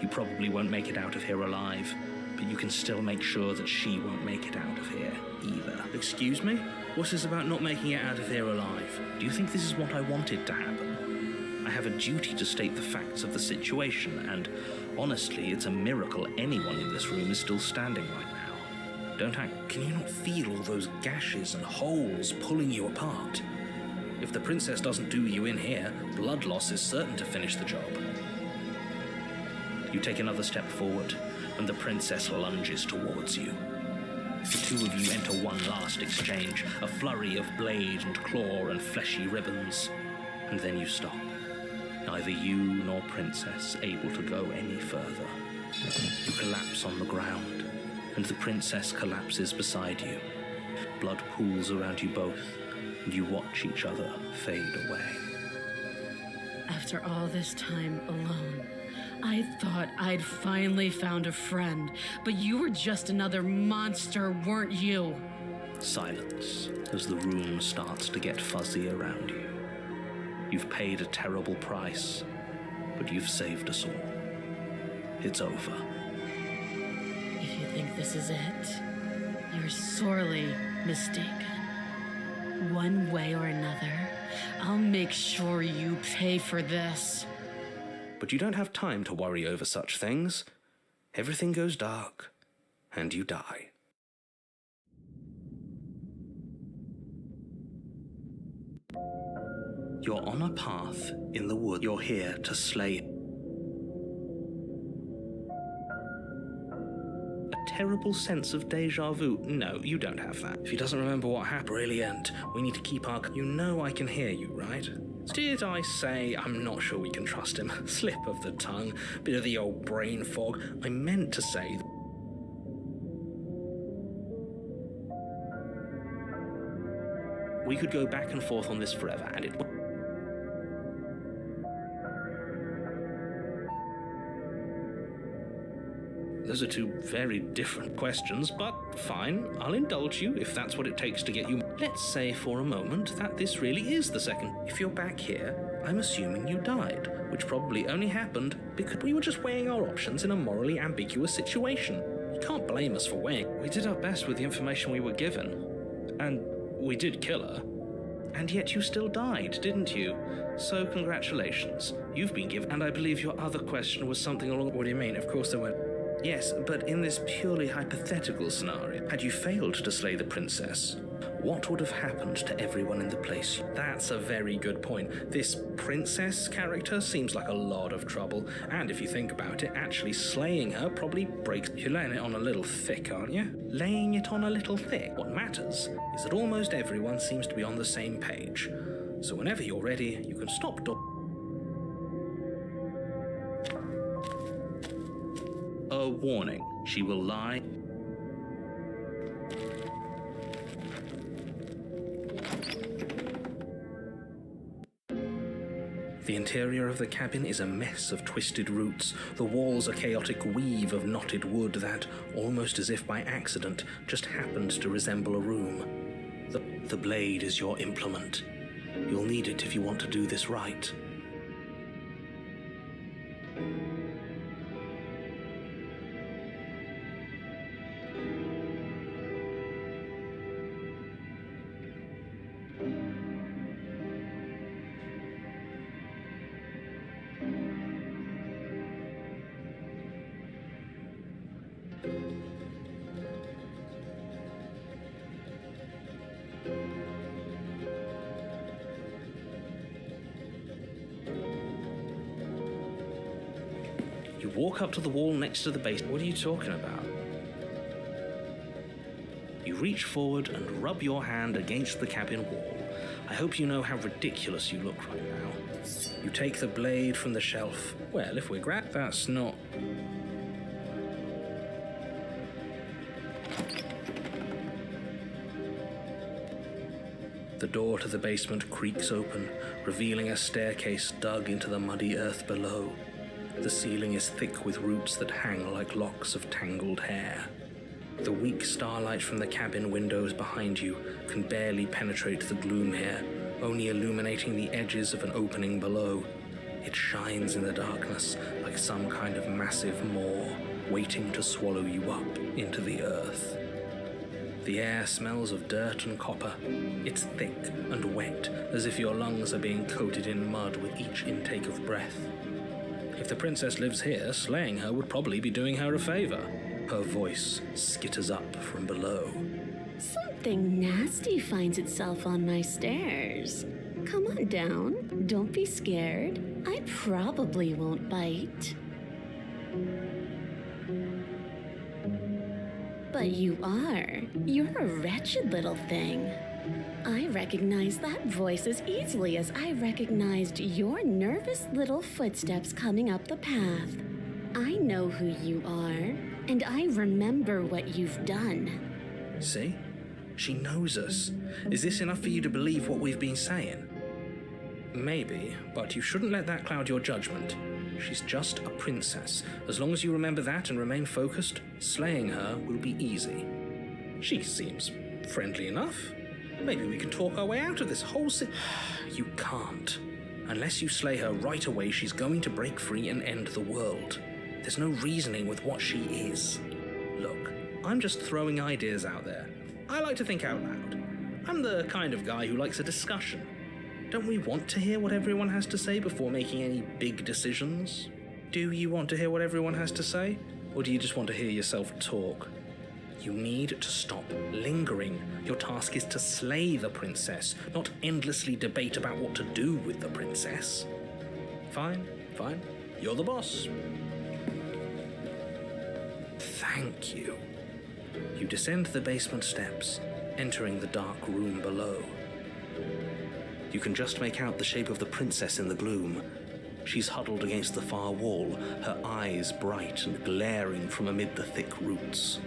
You probably won't make it out of here alive, but you can still make sure that she won't make it out of here either. Excuse me? What is about not making it out of here alive? Do you think this is what I wanted to happen? I have a duty to state the facts of the situation, and honestly, it's a miracle anyone in this room is still standing right now. Can you not feel all those gashes and holes pulling you apart? If the princess doesn't do you in here, blood loss is certain to finish the job. You take another step forward, and the princess lunges towards you. The two of you enter one last exchange, a flurry of blade and claw and fleshy ribbons, and then you stop. Neither you nor princess able to go any further. You collapse on the ground, and the princess collapses beside you. Blood pools around you both, and you watch each other fade away. After all this time alone, I thought I'd finally found a friend, but you were just another monster, weren't you? Silence as the room starts to get fuzzy around you. You've paid a terrible price, but you've saved us all. It's over. If you think this is it, you're sorely mistaken. One way or another, I'll make sure you pay for this. But you don't have time to worry over such things. Everything goes dark, and you die. You're on a path in the wood. You're here to slay. A terrible sense of deja vu. No, you don't have that. If he doesn't remember what happened, brilliant. We need to keep our... You know I can hear you, right? Did I say I'm not sure we can trust him? Slip of the tongue, bit of the old brain fog. I meant to say... We could go back and forth on this forever, and it... Those are two very different questions, but fine, I'll indulge you if that's what it takes to get you. Let's say for a moment that this really is the second. If you're back here, I'm assuming you died, which probably only happened because we were just weighing our options in a morally ambiguous situation. You can't blame us for weighing. We did our best with the information we were given, and we did kill her. And yet you still died, didn't you? So congratulations. You've been given... And I believe your other question was something along... What do you mean? Of course there were... Yes, but in this purely hypothetical scenario, had you failed to slay the princess, what would have happened to everyone in the place? That's a very good point. This princess character seems like a lot of trouble, and if you think about it, actually slaying her probably breaks... You're laying it on a little thick, aren't you? Laying it on a little thick. What matters is that almost everyone seems to be on the same page. So whenever you're ready, you can stop... A warning, she will lie. The interior of the cabin is a mess of twisted roots. The walls a chaotic weave of knotted wood that, almost as if by accident, just happened to resemble a room. The blade is your implement. You'll need it if you want to do this right. You walk up to the wall next to the base. What are you talking about? You reach forward and rub your hand against the cabin wall. I hope you know how ridiculous you look right now. You take the blade from the shelf. Well, if we're that's not... The door to the basement creaks open, revealing a staircase dug into the muddy earth below. The ceiling is thick with roots that hang like locks of tangled hair. The weak starlight from the cabin windows behind you can barely penetrate the gloom here, only illuminating the edges of an opening below. It shines in the darkness like some kind of massive maw, waiting to swallow you up into the earth. The air smells of dirt and copper. It's thick and wet, as if your lungs are being coated in mud with each intake of breath. If the princess lives here, slaying her would probably be doing her a favor. Her voice skitters up from below. Something nasty finds itself on my stairs. Come on down. Don't be scared. I probably won't bite. But you are. You're a wretched little thing. I recognize that voice as easily as I recognized your nervous little footsteps coming up the path. I know who you are, and I remember what you've done. See? She knows us. Is this enough for you to believe what we've been saying? Maybe, but you shouldn't let that cloud your judgment. She's just a princess. As long as you remember that and remain focused, slaying her will be easy. She seems friendly enough. Maybe we can talk our way out of this whole You can't. Unless you slay her right away, she's going to break free and end the world. There's no reasoning with what she is. Look, I'm just throwing ideas out there. I like to think out loud. I'm the kind of guy who likes a discussion. Don't we want to hear what everyone has to say before making any big decisions? Do you want to hear what everyone has to say? Or do you just want to hear yourself talk? You need to stop lingering. Your task is to slay the princess, not endlessly debate about what to do with the princess. Fine. You're the boss. Thank you. You descend the basement steps, entering the dark room below. You can just make out the shape of the princess in the gloom. She's huddled against the far wall, her eyes bright and glaring from amid the thick roots.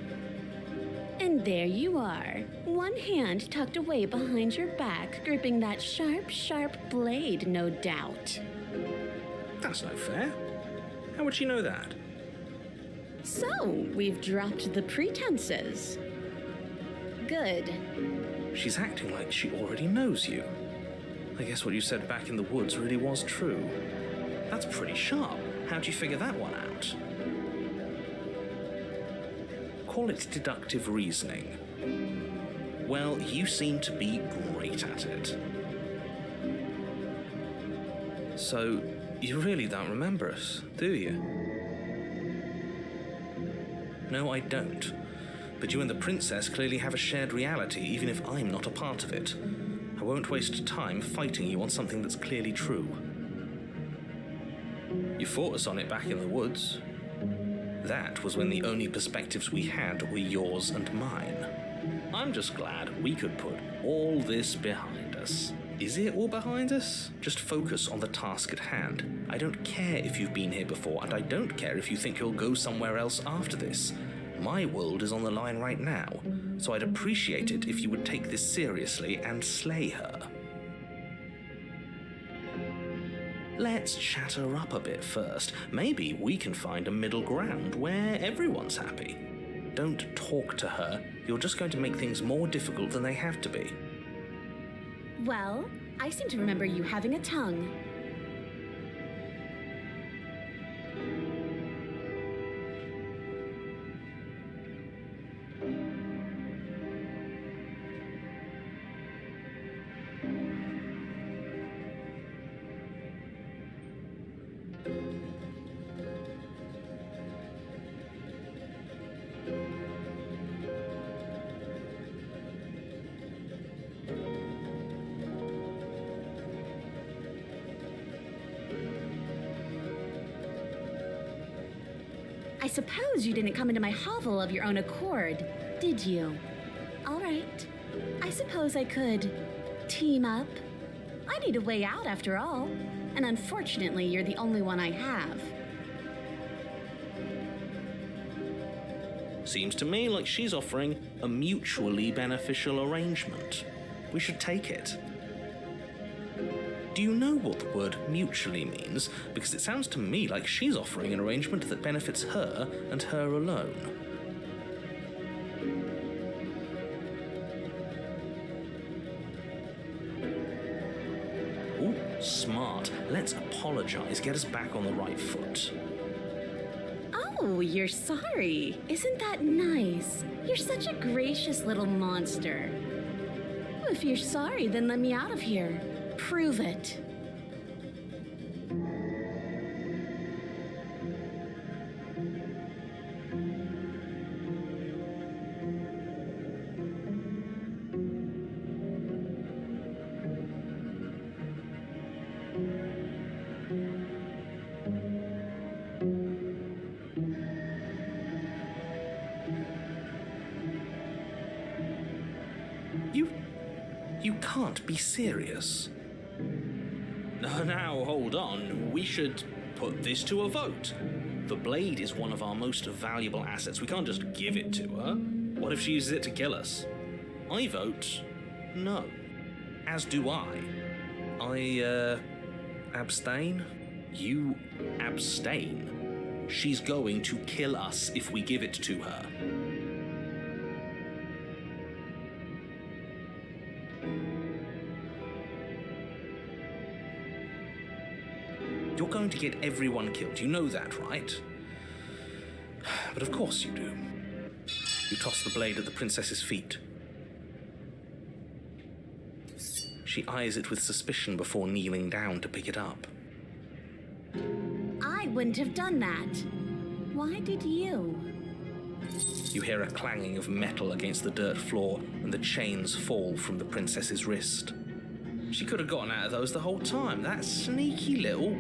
And there you are, one hand tucked away behind your back, gripping that sharp, sharp blade, no doubt. That's no fair. How would she know that? So, we've dropped the pretenses. Good. She's acting like she already knows you. I guess what you said back in the woods really was true. That's pretty sharp. How'd you figure that one out? Call it deductive reasoning. Well, you seem to be great at it. So, you really don't remember us, do you? No, I don't. But you and the princess clearly have a shared reality, even if I'm not a part of it. I won't waste time fighting you on something that's clearly true. You fought us on it back in the woods. That was when the only perspectives we had were yours and mine. I'm just glad we could put all this behind us. Is it all behind us? Just focus on the task at hand. I don't care if you've been here before, and I don't care if you think you'll go somewhere else after this. My world is on the line right now, so I'd appreciate it if you would take this seriously and slay her. Let's chat her up a bit first. Maybe we can find a middle ground where everyone's happy. Don't talk to her. You're just going to make things more difficult than they have to be. Well, I seem to remember you having a tongue. I suppose you didn't come into my hovel of your own accord, did you? All right. I suppose I could team up. I need a way out after all, and unfortunately, you're the only one I have. Seems to me like she's offering a mutually beneficial arrangement. We should take it. Do you know what the word mutually means? Because it sounds to me like she's offering an arrangement that benefits her and her alone. Ooh, smart. Let's apologize, get us back on the right foot. Oh, you're sorry. Isn't that nice? You're such a gracious little monster. Oh, if you're sorry, then let me out of here. Prove it. You can't be serious. Now, hold on. We should put this to a vote. The blade is one of our most valuable assets. We can't just give it to her. What if she uses it to kill us? I vote no. As do I. I abstain. You abstain. She's going to kill us if we give it to her. You're going to get everyone killed, you know that, right? But of course you do. You toss the blade at the princess's feet. She eyes it with suspicion before kneeling down to pick it up. I wouldn't have done that. Why did you? You hear a clanging of metal against the dirt floor, and the chains fall from the princess's wrist. She could have gotten out of those the whole time, that sneaky little...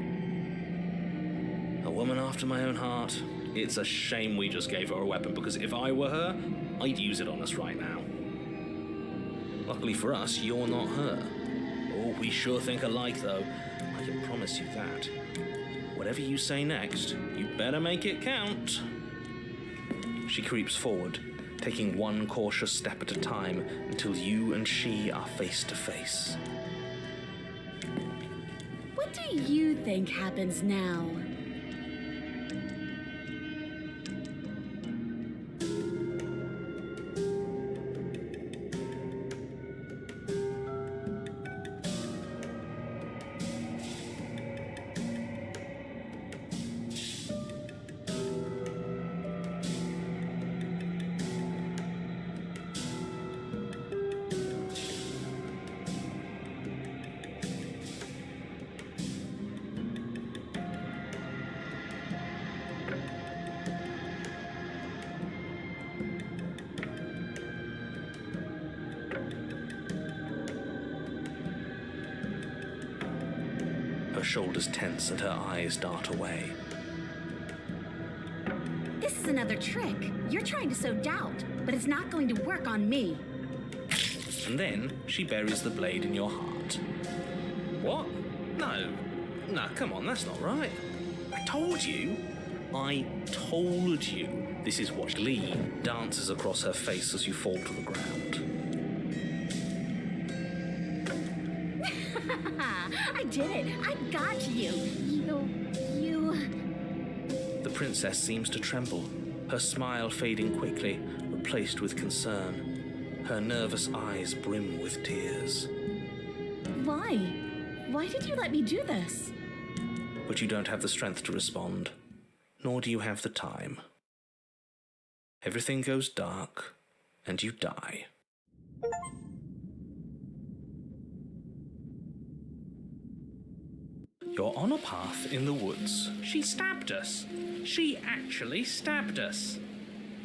A woman after my own heart. It's a shame we just gave her a weapon, because if I were her, I'd use it on us right now. Luckily for us, you're not her. Oh, we sure think alike, though. I can promise you that. Whatever you say next, you better make it count. She creeps forward, taking one cautious step at a time until you and she are face to face. What do you think happens now? Her shoulders tense and her eyes dart away. This is another trick. You're trying to sow doubt, but it's not going to work on me. And then she buries the blade in your heart. What? No, come on, that's not right. I told you. This is what Lee dances across her face as you fall to the ground. I did it. I got you. You... The princess seems to tremble, her smile fading quickly, replaced with concern. Her nervous eyes brim with tears. Why? Why did you let me do this? But you don't have the strength to respond, nor do you have the time. Everything goes dark, and you die. You're on a path in the woods. She stabbed us. She actually stabbed us.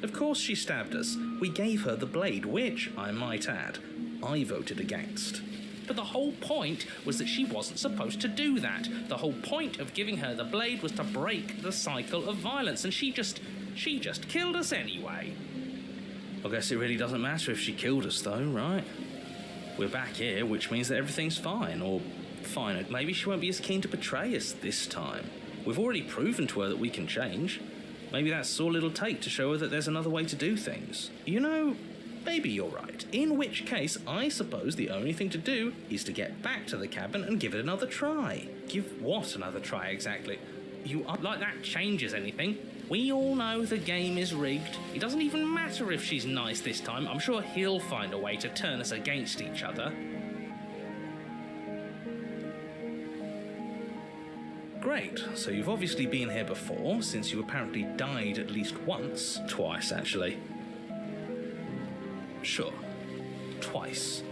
Of course she stabbed us. We gave her the blade, which, I might add, I voted against. But the whole point was that she wasn't supposed to do that. The whole point of giving her the blade was to break the cycle of violence, and she just killed us anyway. I guess it really doesn't matter if she killed us, though, right? We're back here, which means that everything's fine, or fine. Maybe she won't be as keen to betray us this time. We've already proven to her that we can change. Maybe that's all it'll take to show her that there's another way to do things. You know, maybe you're right. In which case, I suppose the only thing to do is to get back to the cabin and give it another try. Give what another try, exactly? You act like that changes anything. We all know the game is rigged. It doesn't even matter if she's nice this time. I'm sure he'll find a way to turn us against each other. Great, so you've obviously been here before, since you apparently died at least once. Twice, actually. Sure, twice.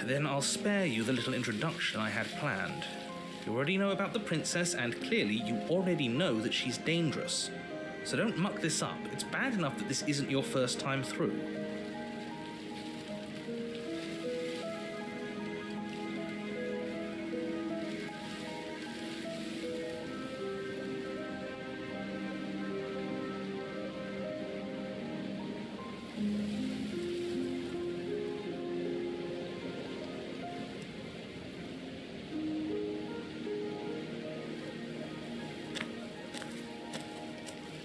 Then I'll spare you the little introduction I had planned. You already know about the princess, and clearly you already know that she's dangerous. So don't muck this up. It's bad enough that this isn't your first time through.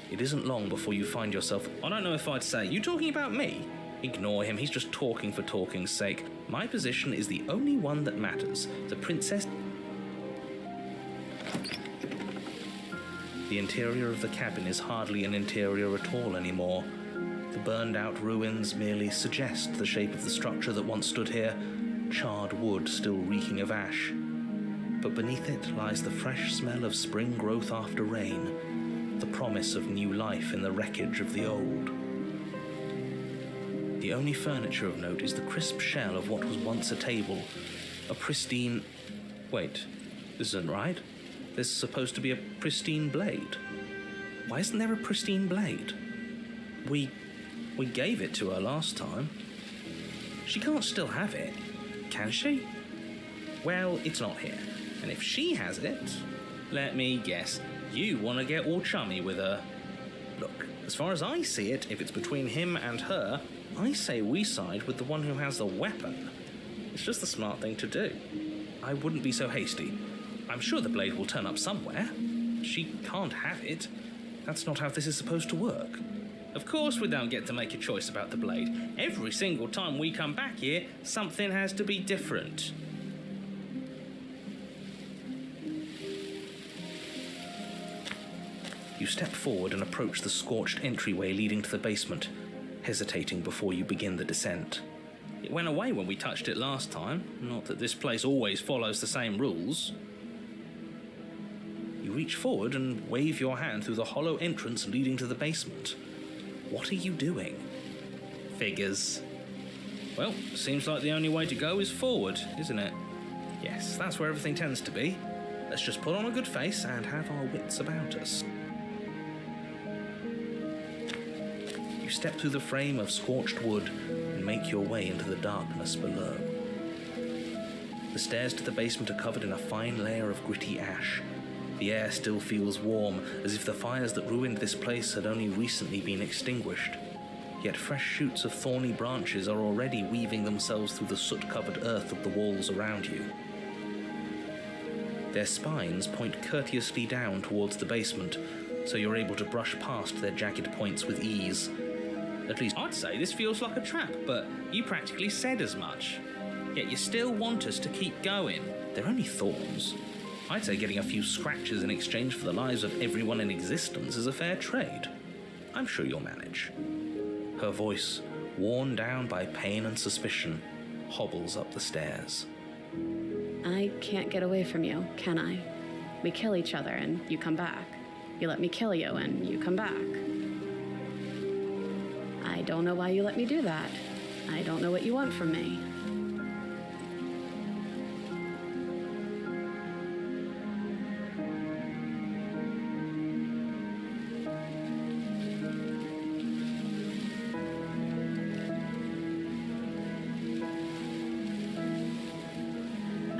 It isn't long before you find yourself... I don't know if I'd say... You talking about me? Ignore him, he's just talking for talking's sake. My position is the only one that matters. The princess... The interior of the cabin is hardly an interior at all anymore. The burned-out ruins merely suggest the shape of the structure that once stood here, charred wood still reeking of ash. but beneath it lies the fresh smell of spring growth after rain, the promise of new life in the wreckage of the old. The only furniture of note is the crisp shell of what was once a table, a pristine... Wait, this isn't right. There's supposed to be a pristine blade. Why isn't there a pristine blade? We gave it to her last time. She can't still have it, can she? Well, it's not here. And if she has it, let me guess, you want to get all chummy with her. Look, as far as I see it, if it's between him and her, I say we side with the one who has the weapon. It's just the smart thing to do. I wouldn't be so hasty. I'm sure the blade will turn up somewhere. She can't have it. That's not how this is supposed to work. Of course we don't get to make a choice about the blade. Every single time we come back here, something has to be different. You step forward and approach the scorched entryway leading to the basement, hesitating before you begin the descent. It went away when we touched it last time, not that this place always follows the same rules. You reach forward and wave your hand through the hollow entrance leading to the basement. What are you doing? Figures. Well, seems like the only way to go is forward, isn't it? Yes, that's where everything tends to be. Let's just put on a good face and have our wits about us. You step through the frame of scorched wood and make your way into the darkness below. The stairs to the basement are covered in a fine layer of gritty ash. The air still feels warm, as if the fires that ruined this place had only recently been extinguished. Yet fresh shoots of thorny branches are already weaving themselves through the soot-covered earth of the walls around you. Their spines point courteously down towards the basement, so you're able to brush past their jagged points with ease. At least I'd say this feels like a trap, but you practically said as much. Yet you still want us to keep going. They're only thorns. I'd say getting a few scratches in exchange for the lives of everyone in existence is a fair trade. I'm sure you'll manage. Her voice, worn down by pain and suspicion, hobbles up the stairs. I can't get away from you, can I? We kill each other and you come back. You let me kill you and you come back. I don't know why you let me do that. I don't know what you want from me.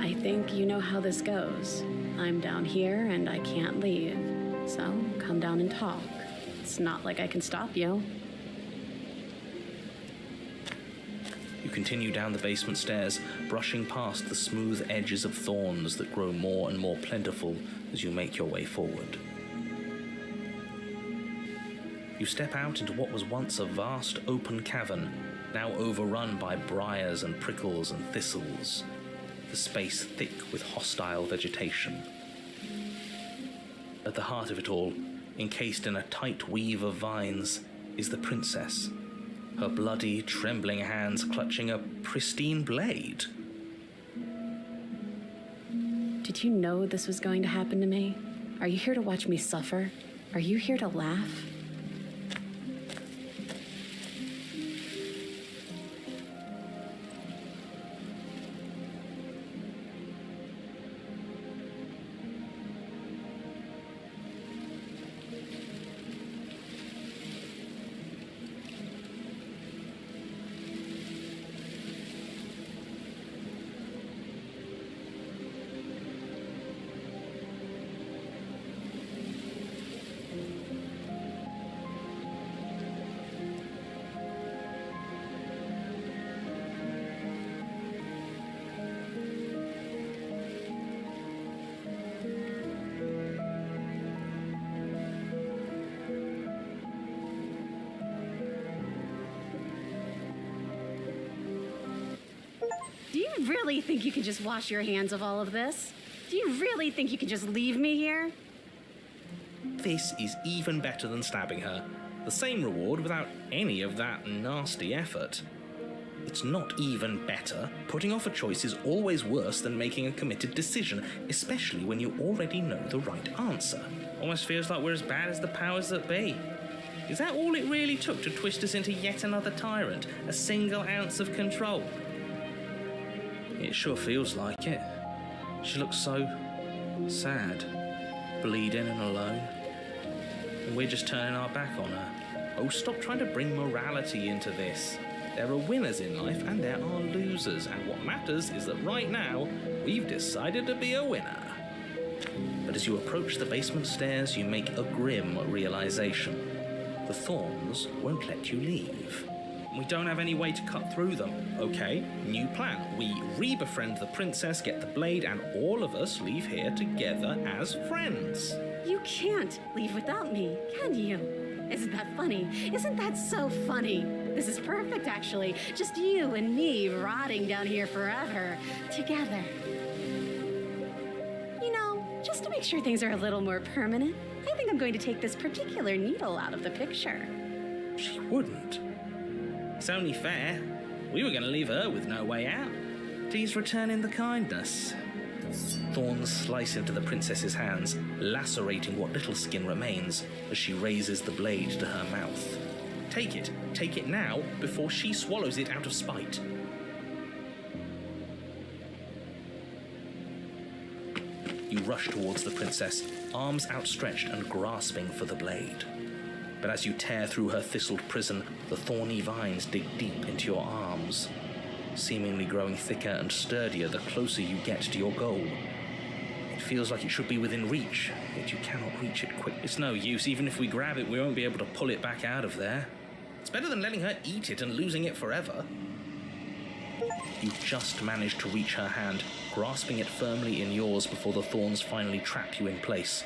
I think you know how this goes. I'm down here and I can't leave. So come down and talk. It's not like I can stop you. You continue down the basement stairs, brushing past the smooth edges of thorns that grow more and more plentiful as you make your way forward. You step out into what was once a vast open cavern, now overrun by briars and prickles and thistles, the space thick with hostile vegetation. At the heart of it all, encased in a tight weave of vines, is the princess, her bloody, trembling hands clutching a pristine blade. Did you know this was going to happen to me? Are you here to watch me suffer? Are you here to laugh? Do you really think you can just wash your hands of all of this? Do you really think you can just leave me here? This is even better than stabbing her. The same reward without any of that nasty effort. It's not even better. Putting off a choice is always worse than making a committed decision, especially when you already know the right answer. Almost feels like we're as bad as the powers that be. Is that all it really took to twist us into yet another tyrant? A single ounce of control? It sure feels like it. She looks so sad, bleeding and alone. And we're just turning our back on her. Oh, stop trying to bring morality into this. There are winners in life and there are losers, and what matters is that right now, we've decided to be a winner. But as you approach the basement stairs, you make a grim realization. The thorns won't let you leave. We don't have any way to cut through them. Okay, new plan. We re-befriend the princess, get the blade, and all of us leave here together as friends. You can't leave without me, can you? Isn't that funny? Isn't that so funny? This is perfect, actually. Just you and me rotting down here forever, together. You know, just to make sure things are a little more permanent, I think I'm going to take this particular needle out of the picture. She wouldn't. It's only fair. We were going to leave her with no way out. Please return in the kindness. Thorns slice into the princess's hands, lacerating what little skin remains as she raises the blade to her mouth. Take it now, before she swallows it out of spite. You rush towards the princess, arms outstretched and grasping for the blade. But as you tear through her thistled prison, the thorny vines dig deep into your arms, seemingly growing thicker and sturdier the closer you get to your goal. It feels like it should be within reach, yet you cannot reach it quick. It's no use. Even if we grab it, we won't be able to pull it back out of there. It's better than letting her eat it and losing it forever. You just manage to reach her hand, grasping it firmly in yours before the thorns finally trap you in place.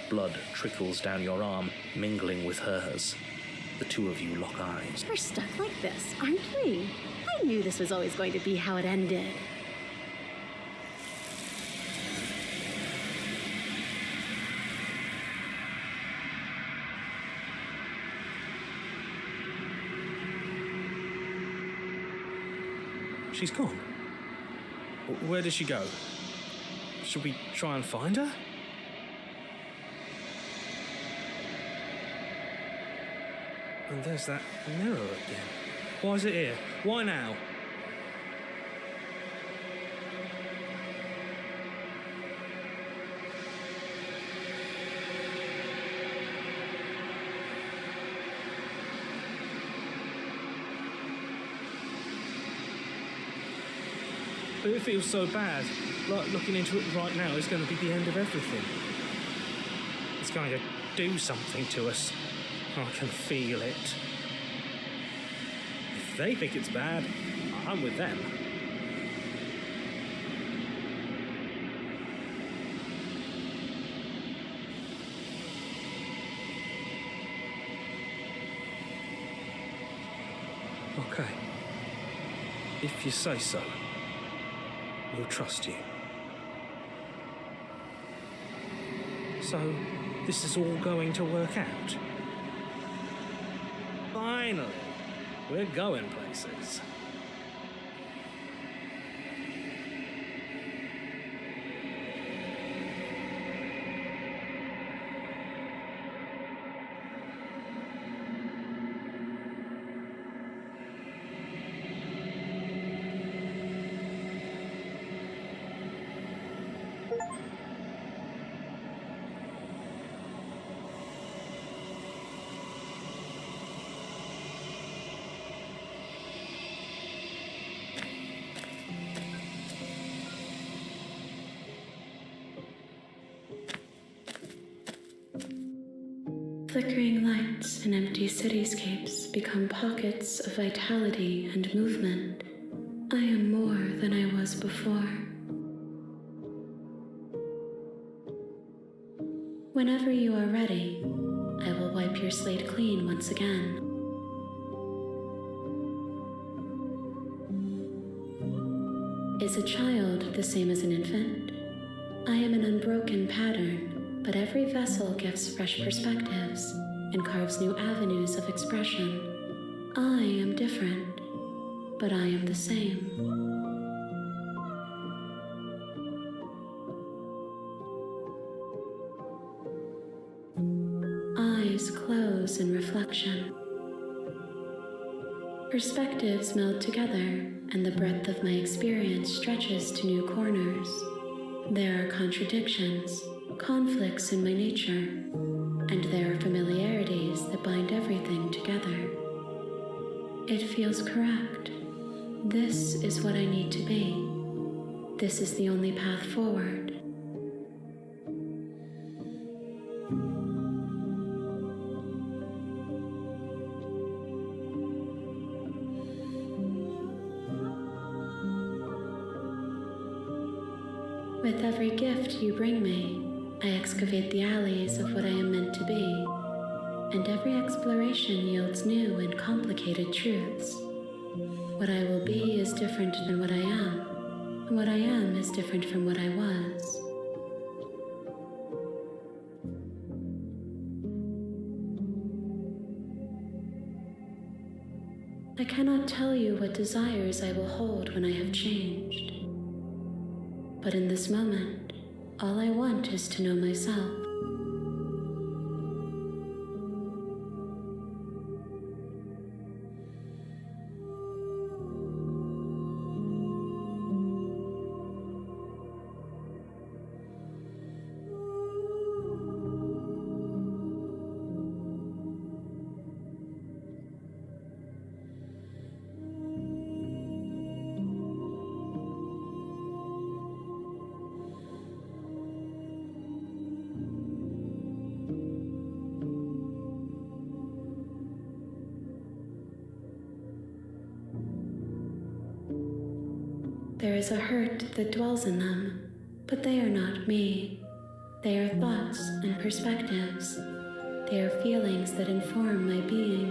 Blood trickles down your arm, mingling with hers. The two of you lock eyes. We're stuck like this, aren't we? I knew this was always going to be how it ended. She's gone. Where did she go? Should we try and find her? And there's that mirror again. Why is it here? Why now? But it feels so bad. Like looking into it right now is going to be the end of everything. It's going to do something to us. I can feel it. If they think it's bad, I'm with them. Okay. If you say so, we'll trust you. So, this is all going to work out? Finally, we're going places. Flickering lights and empty cityscapes become pockets of vitality and movement. I am more than I was before. Whenever you are ready, I will wipe your slate clean once again. Is a child the same as an infant? I am an unbroken pattern. But every vessel gives fresh perspectives and carves new avenues of expression. I am different. but I am the same. Eyes close in reflection. Perspectives meld together, and the breadth of my experience stretches to new corners. There are contradictions, conflicts in my nature, and there are familiarities that bind everything together. It feels correct. This is what I need to be. This is the only path forward. With every gift you bring me, I excavate the alleys of what I am meant to be, and every exploration yields new and complicated truths. What I will be is different than what I am, and what I am is different from what I was. I cannot tell you what desires I will hold when I have changed. But in this moment, all I want is to know myself. There is a hurt that dwells in them, but they are not me. They are thoughts and perspectives. They are feelings that inform my being.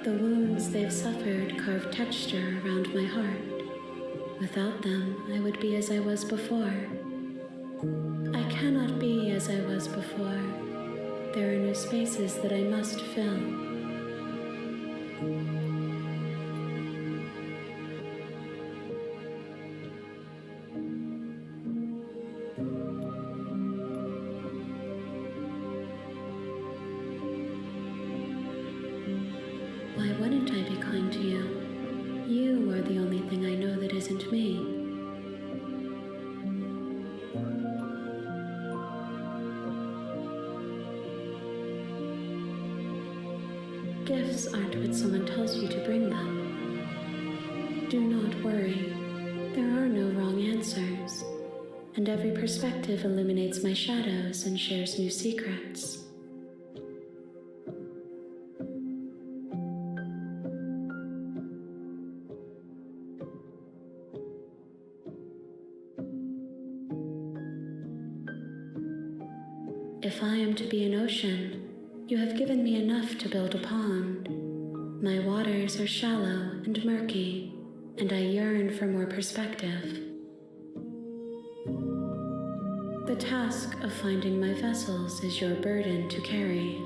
The wounds they've suffered carve texture around my heart. Without them, I would be as I was before. I cannot be as I was before. There are new spaces that I must fill. Why wouldn't I be kind to you? You are the only thing I know that isn't me. Gifts aren't what someone tells you to bring them. Do not worry. There are no wrong answers, and every perspective illuminates my shadows and shares new secrets. If I am to be an ocean, you have given me enough to build a pond. My waters are shallow and murky, and I yearn for more perspective. The task of finding my vessels is your burden to carry.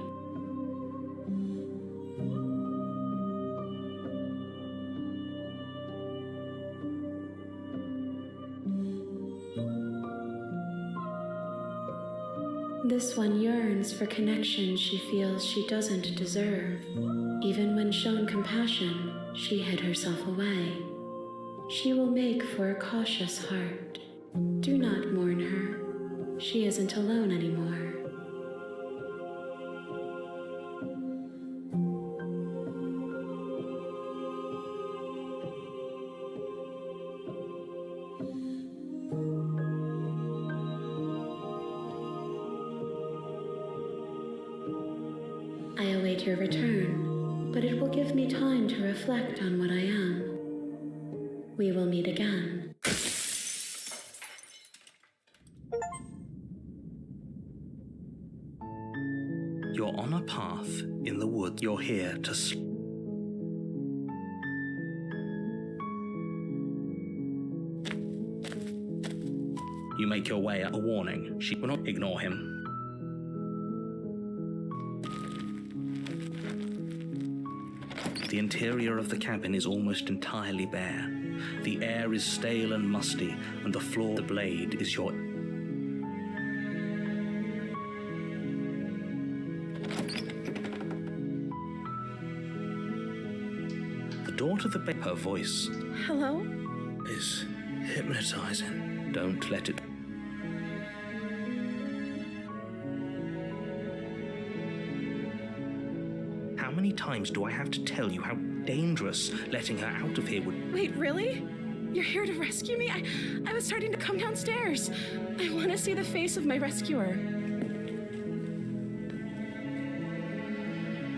This one yearns for connection she feels she doesn't deserve. Even when shown compassion, she hid herself away. She will make for a cautious heart. Do not mourn her. She isn't alone anymore. I await your return, but it will give me time to reflect on what I am. We will meet again. You're on a path in the woods. You're here to You make your way up. A warning. She will not ignore him. The interior of the cabin is almost entirely bare. The air is stale and musty, and the floor of the blade is your... The door to the bed, her voice, Hello? is hypnotizing. Don't let it... How many times do I have to tell you how dangerous letting her out of here would... Wait, really? You're here to rescue me? I was starting to come downstairs. I want to see the face of my rescuer.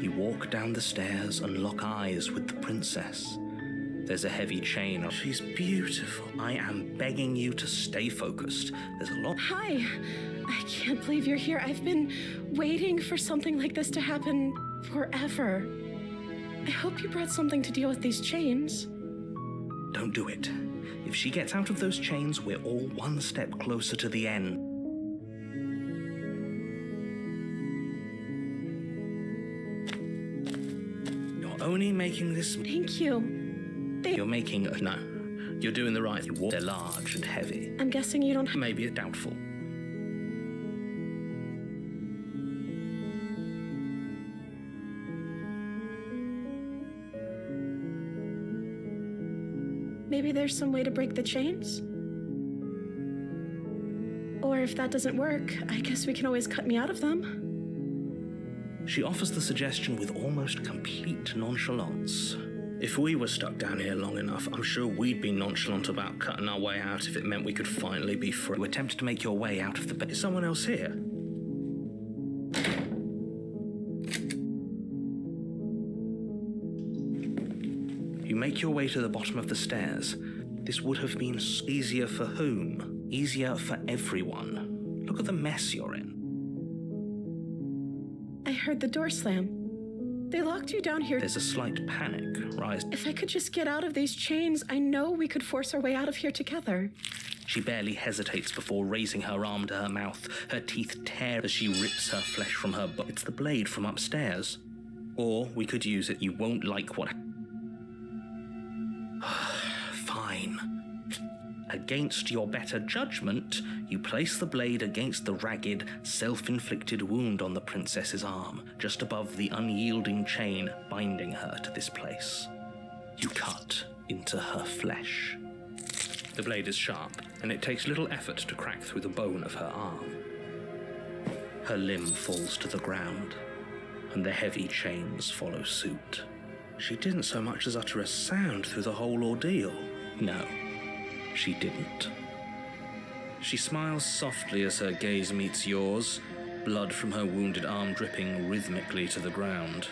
You walk down the stairs and lock eyes with the princess. There's a heavy chain. She's beautiful. I am begging you to stay focused. There's a lot... Hi. I can't believe you're here. I've been waiting for something like this to happen forever. I hope you brought something to deal with these chains. Don't do it. If she gets out of those chains, we're all one step closer to the end. You're only making this... Thank you. You're making... No. You're doing the right thing. They're large and heavy. I'm guessing you don't have... Maybe a doubtful. Maybe there's some way to break the chains? Or if that doesn't work, I guess we can always cut me out of them. She offers the suggestion with almost complete nonchalance. If we were stuck down here long enough, I'm sure we'd be nonchalant about cutting our way out if it meant we could finally be free. You attempt to make your way out of the bed. Is someone else here? You make your way to the bottom of the stairs. This would have been easier for whom? Easier for everyone. Look at the mess you're in. I heard the door slam. They locked you down here. There's a slight panic rise. If I could just get out of these chains, I know we could force our way out of here together. She barely hesitates before raising her arm to her mouth. Her teeth tear as she rips her flesh from her body. It's the blade from upstairs. Or we could use it. You won't like what... Fine. Against your better judgment, you place the blade against the ragged, self-inflicted wound on the princess's arm, just above the unyielding chain binding her to this place. You cut into her flesh. The blade is sharp, and it takes little effort to crack through the bone of her arm. Her limb falls to the ground, and the heavy chains follow suit. She didn't so much as utter a sound through the whole ordeal. No. She didn't. She smiles softly as her gaze meets yours, blood from her wounded arm dripping rhythmically to the ground.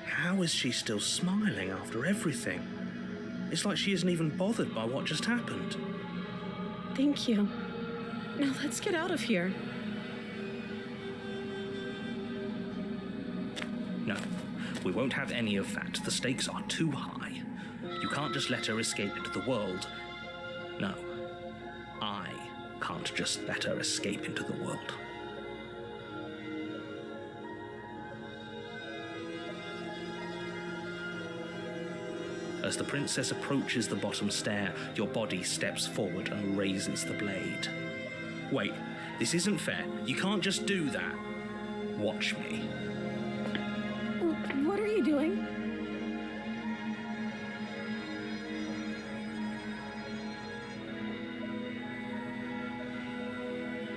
How is she still smiling after everything? It's like she isn't even bothered by what just happened. Thank you. Now let's get out of here. No, we won't have any of that. The stakes are too high. You can't just let her escape into the world. No, I can't just let her escape into the world. As the princess approaches the bottom stair, your body steps forward and raises the blade. Wait, this isn't fair. You can't just do that. Watch me. What are you doing?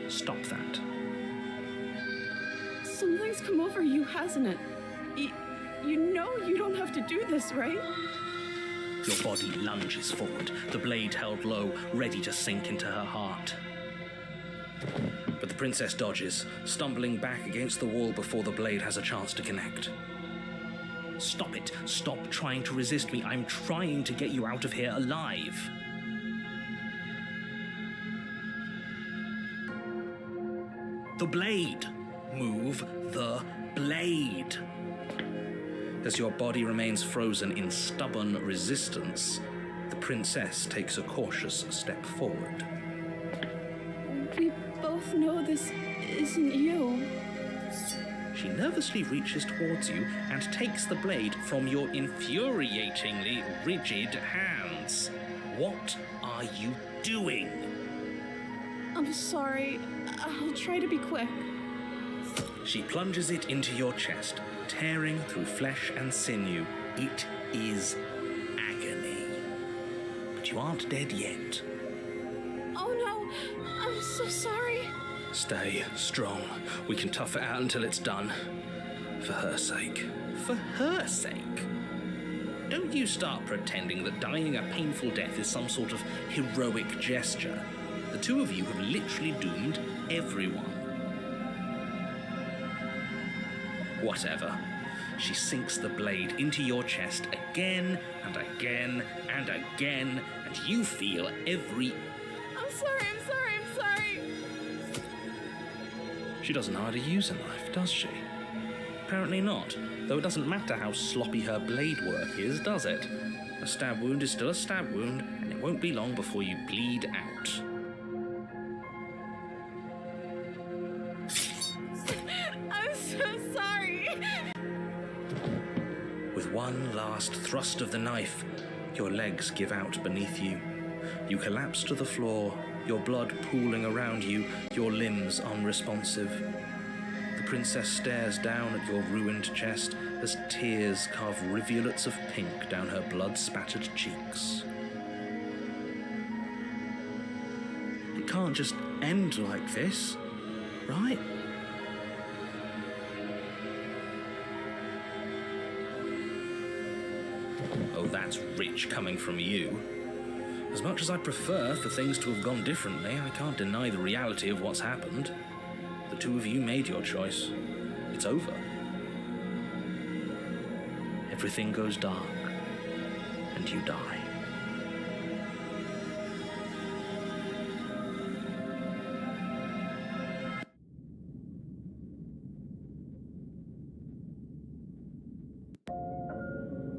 Stop that. Something's come over you, hasn't it? You know you don't have to do this, right? Your body lunges forward, the blade held low, ready to sink into her heart. But the princess dodges, stumbling back against the wall before the blade has a chance to connect. Stop it. Stop trying to resist me. I'm trying to get you out of here alive. The blade. Move the blade. As your body remains frozen in stubborn resistance, the princess takes a cautious step forward. We both know this isn't you. She nervously reaches towards you and takes the blade from your infuriatingly rigid hands. What are you doing? I'm sorry. I'll try to be quick. She plunges it into your chest, tearing through flesh and sinew. It is agony. But you aren't dead yet. Oh no, I'm so sorry. Stay strong. We can tough it out until it's done. For her sake. For her sake? Don't you start pretending that dying a painful death is some sort of heroic gesture. The two of you have literally doomed everyone. Whatever. She sinks the blade into your chest again and again and again, and you feel every... I'm sorry. She doesn't know how to use a knife, does she? Apparently not, though it doesn't matter how sloppy her blade work is, does it? A stab wound is still a stab wound, and it won't be long before you bleed out. I'm so sorry. With one last thrust of the knife, your legs give out beneath you. You collapse to the floor, your blood pooling around you, your limbs unresponsive. The princess stares down at your ruined chest as tears carve rivulets of pink down her blood-spattered cheeks. It can't just end like this, right? Oh, that's rich coming from you. As much as I'd prefer for things to have gone differently, I can't deny the reality of what's happened. The two of you made your choice. It's over. Everything goes dark, and you die.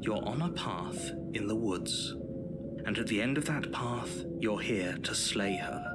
You're on a path in the woods. And at the end of that path, you're here to slay her.